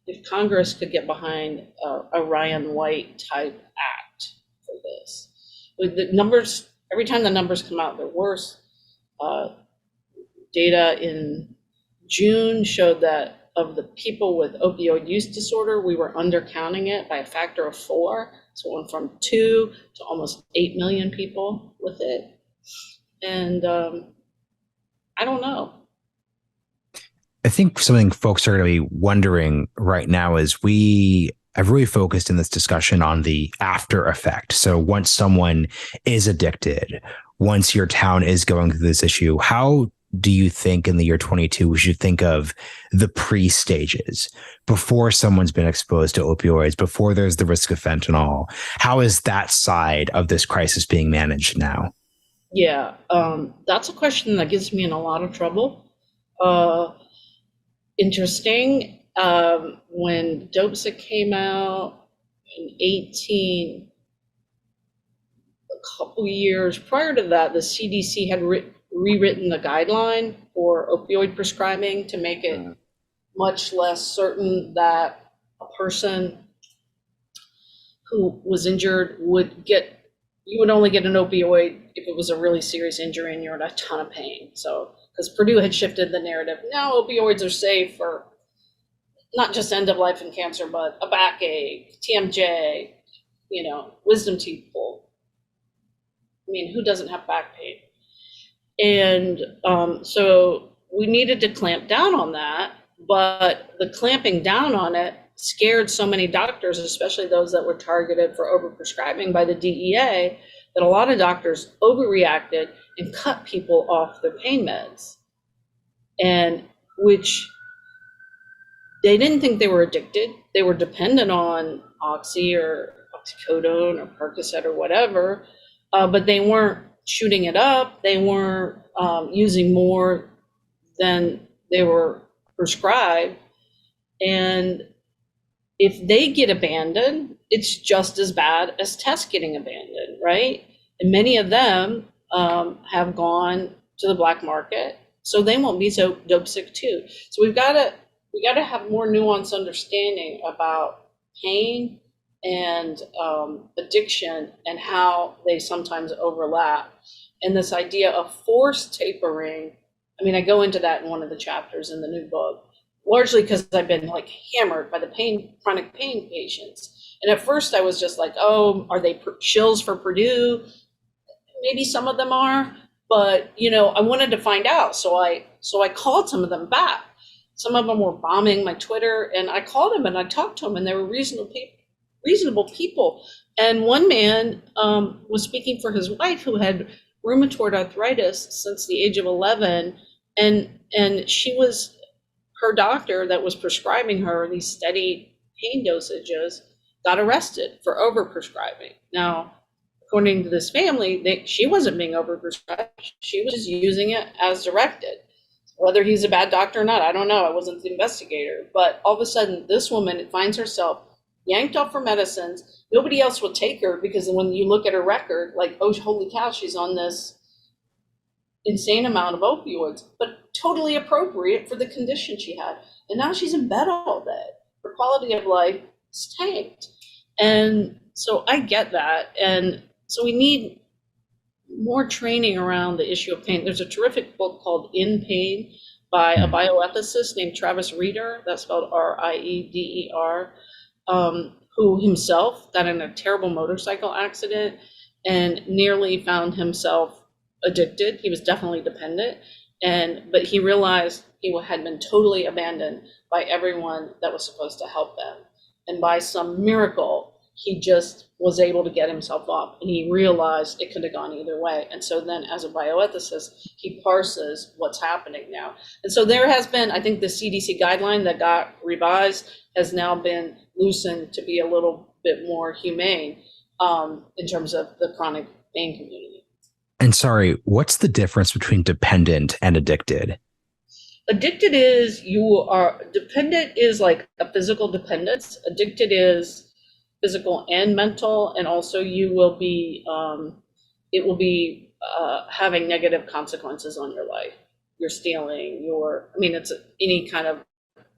S3: if Congress could get behind a Ryan White type act for this. With the numbers, every time the numbers come out, they're worse. Data in June showed that of the people with opioid use disorder, we were undercounting it by a factor of 4. So it went from 2 to almost 8 million people with it. And I don't know.
S1: I think something folks are going to be wondering right now is I've really focused in this discussion on the after effect. So once someone is addicted, once your town is going through this issue, how do you think in the year 22 we should think of the pre-stages before someone's been exposed to opioids, before there's the risk of fentanyl? How is that side of this crisis being managed now?
S3: Yeah, that's a question that gets me in a lot of trouble. Interesting. When Dopesick came out in 18, a couple years prior to that, the CDC had rewritten the guideline for opioid prescribing to make it much less certain that a person who was injured would get you would only get an opioid if it was a really serious injury and you're in a ton of pain. So, because Purdue had shifted the narrative, now opioids are safe for not just end of life and cancer, but a backache, TMJ, wisdom teeth pulled. I mean, who doesn't have back pain? And so we needed to clamp down on that, but the clamping down on it scared so many doctors, especially those that were targeted for overprescribing by the DEA, that a lot of doctors overreacted and cut people off their pain meds, and which they didn't think they were addicted. They were dependent on Oxy or oxycodone or Percocet or whatever, but they weren't shooting it up. They weren't using more than they were prescribed. And if they get abandoned, it's just as bad as tests getting abandoned, right? And many of them have gone to the black market, so they won't be so Dopesick too. So we got to have more nuanced understanding about pain and addiction and how they sometimes overlap. And this idea of forced tapering, I mean, I go into that in one of the chapters in the new book, largely because I've been like hammered by the chronic pain patients. And at first I was just like, oh, are they shills for Purdue? Maybe some of them are, but I wanted to find out. So I called some of them back. Some of them were bombing my Twitter, and I called them and I talked to them, and they were reasonable people. And one man was speaking for his wife, who had rheumatoid arthritis since the age of 11, and she was, her doctor that was prescribing her these steady pain dosages got arrested for overprescribing. Now, according to this family, she wasn't being overprescribed. She was just using it as directed. Whether he's a bad doctor or not, I don't know. I wasn't the investigator. But all of a sudden, this woman finds herself yanked off her medicines. Nobody else will take her because when you look at her record, like, oh, holy cow, she's on this insane amount of opioids, but totally appropriate for the condition she had. And now she's in bed all day. Her quality of life is tanked. And so I get that. And so we need more training around the issue of pain. There's a terrific book called In Pain by a bioethicist named Travis Reeder, that's spelled Rieder, who himself got in a terrible motorcycle accident and nearly found himself addicted. He was definitely dependent, but he realized he had been totally abandoned by everyone that was supposed to help them. And by some miracle, he just was able to get himself up, and he realized it could have gone either way. And so then as a bioethicist, he parses what's happening now. And so there has been, I think the CDC guideline that got revised has now been loosened to be a little bit more humane in terms of the chronic pain community.
S1: And sorry, what's the difference between dependent and addicted?
S3: Addicted is dependent is like a physical dependence. Addicted is physical and mental, and also you will be, it will be having negative consequences on your life. You're stealing, it's any kind of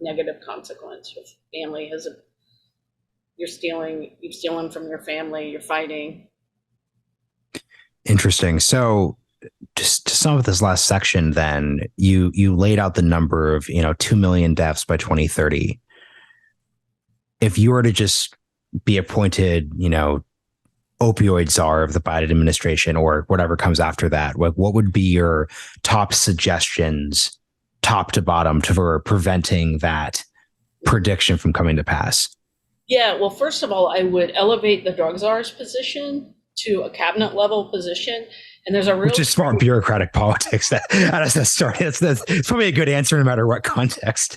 S3: negative consequence. Your family you're stealing from your family, you're fighting.
S1: Interesting. So just to sum up this last section, then you laid out the number of 2 million deaths by 2030. If you were to just be appointed opioid czar of the Biden administration or whatever comes after that, what would be your top suggestions, top to bottom, for preventing that prediction from coming to pass?
S3: Yeah, well, first of all, I would elevate the drug czar's position to a cabinet level position. And there's which
S1: is smart bureaucratic politics. How does that start? It's probably a good answer no matter what context.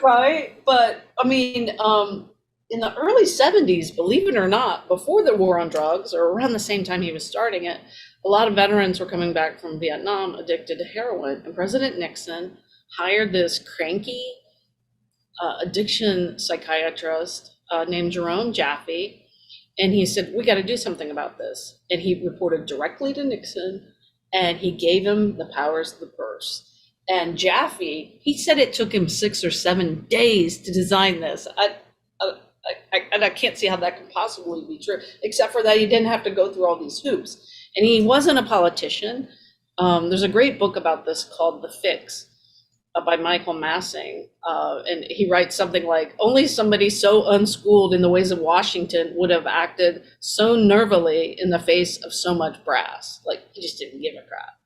S3: Right. But I mean, in the early 70s, believe it or not, before the war on drugs, or around the same time he was starting it, a lot of veterans were coming back from Vietnam addicted to heroin. And President Nixon hired this cranky addiction psychiatrist named Jerome Jaffe. And he said, we got to do something about this. And he reported directly to Nixon, and he gave him the powers of the purse. And Jaffe, he said it took him 6 or 7 days to design this. And I can't see how that could possibly be true, except for that he didn't have to go through all these hoops. And he wasn't a politician. There's a great book about this called The Fix by Michael Massing. And he writes something like, only somebody so unschooled in the ways of Washington would have acted so nervily in the face of so much brass. Like, he just didn't give a crap.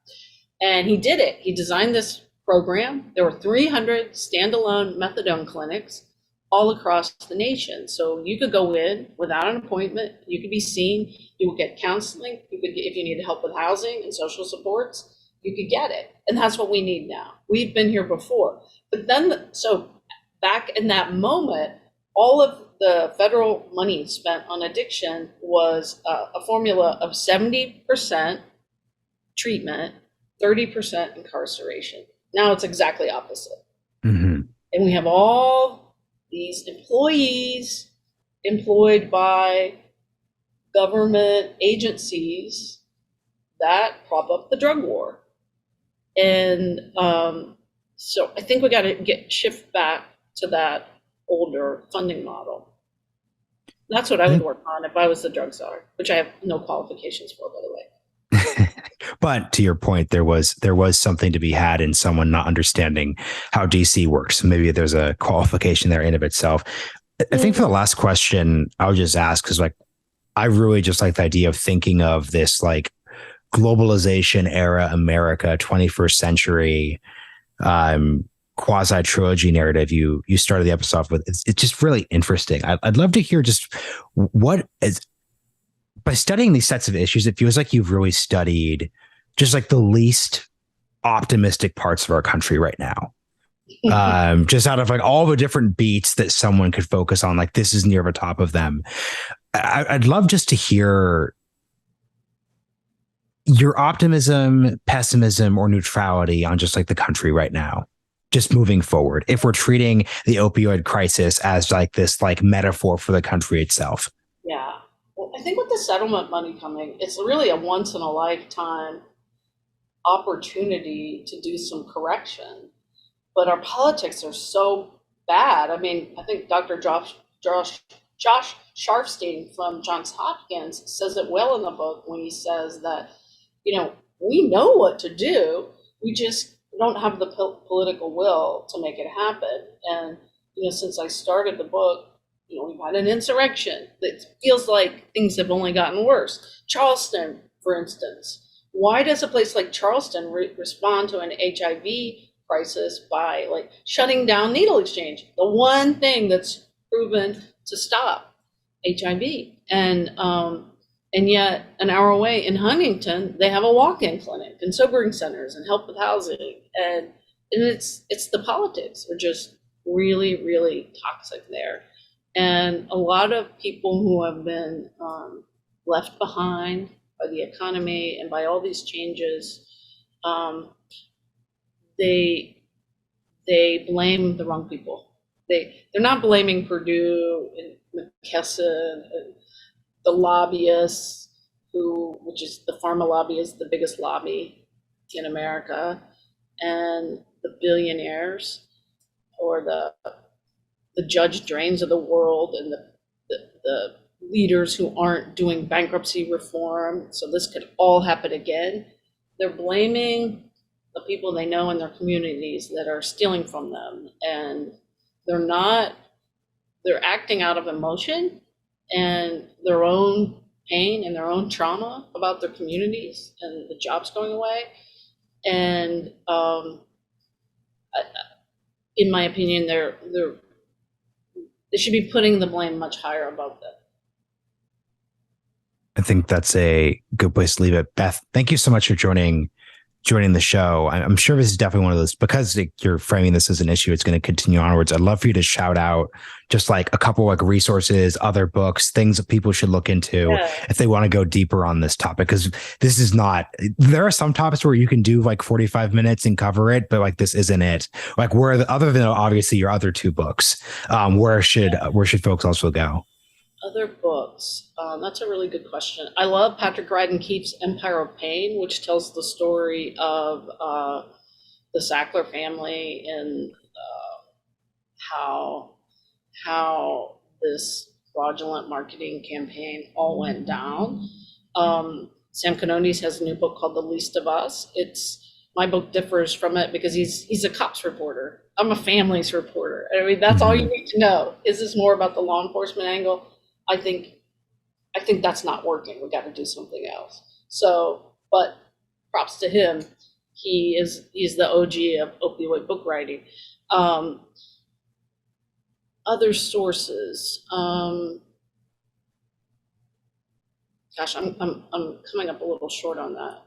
S3: And he did it. He designed this program. There were 300 standalone methadone clinics all across the nation. So you could go in without an appointment, you could be seen, you would get counseling, you could get, if you needed help with housing and social supports, you could get it. And that's what we need now. We've been here before. But then, so back in that moment, all of the federal money spent on addiction was a formula of 70% treatment, 30% incarceration. Now it's exactly opposite.
S1: Mm-hmm.
S3: And we have all these employees employed by government agencies that prop up the drug war. And so I think we got to shift back to that older funding model. That's what I would work on if I was the drug czar, which I have no qualifications for, by the way.
S1: But to your point, there was something to be had in someone not understanding how DC works. Maybe there's a qualification there in of itself. I think for the last question, I would just ask, because like I really just like the idea of thinking of this like globalization era America, 21st century quasi trilogy narrative you started the episode off with. It's just really interesting. I'd love to hear just what is, by studying these sets of issues, it feels like you've really studied just like the least optimistic parts of our country right now. Just out of like all the different beats that someone could focus on, like this is near the top of them. I'd love just to hear your optimism, pessimism, or neutrality on just like the country right now, just moving forward. If we're treating the opioid crisis as like this like metaphor for the country itself.
S3: Yeah. Well, I think with the settlement money coming, it's really a once in a lifetime opportunity to do some correction. But our politics are so bad. I mean, I think Dr. Josh Sharfstein from Johns Hopkins says it well in the book when he says that, you know, we know what to do. We just don't have the political will to make it happen. And, you know, since I started the book, you know, we've had an insurrection. It feels like things have only gotten worse. Charleston, for instance. Why does a place like Charleston respond to an HIV crisis by like shutting down needle exchange? The one thing that's proven to stop HIV. And yet an hour away in Huntington, they have a walk-in clinic and sobering centers and help with housing. And it's the politics are just really, really toxic there. And a lot of people who have been left behind by the economy and by all these changes, they blame the wrong people. They're not blaming Purdue and McKesson and the lobbyists, which is the pharma lobby is the biggest lobby in America, and the billionaires or the Judge Drains of the world and the leaders who aren't doing bankruptcy reform. So this could all happen again. They're blaming the people they know in their communities that are stealing from them. And they're acting out of emotion and their own pain and their own trauma about their communities and the jobs going away. And in my opinion, they should be putting the blame much higher above them.
S1: I think that's a good place to leave it. Beth, thank you so much for joining the show. I'm sure this is definitely one of those, because you're framing this as an issue, it's going to continue onwards. I'd love for you to shout out just like a couple like resources, other books, things that people should look into if they want to go deeper on this topic. Because this is not, there are some topics where you can do like 45 minutes and cover it, but like this isn't it. Like other than obviously your other two books, where should folks also go?
S3: Other books. That's a really good question. I love Patrick Ryden Keefe's Empire of Pain, which tells the story of the Sackler family and how this fraudulent marketing campaign all went down. Sam Canones has a new book called The Least of Us. My book differs from it because he's a cops reporter. I'm a families reporter. I mean, that's all you need to know. Is this more about the law enforcement angle? I think that's not working. We got to do something else. So, but props to him. He's the OG of opioid book writing. Other sources. Gosh, I'm coming up a little short on that.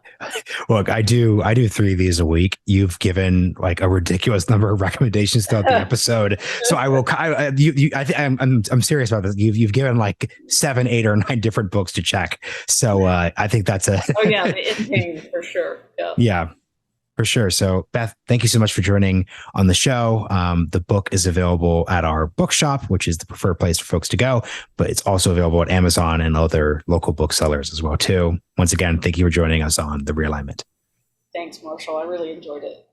S1: Look, I do 3 of these a week. You've given like a ridiculous number of recommendations throughout the episode, so I will. I'm serious about this. You've given like 7, 8, or 9 different books to check. So I think that's a.
S3: Oh yeah, the in-pain for sure. Yeah.
S1: Yeah. For sure. So, Beth, thank you so much for joining on the show. The book is available at our bookshop, which is the preferred place for folks to go, but it's also available at Amazon and other local booksellers as well, too. Once again, thank you for joining us on The Realignment.
S3: Thanks, Marshall. I really enjoyed it.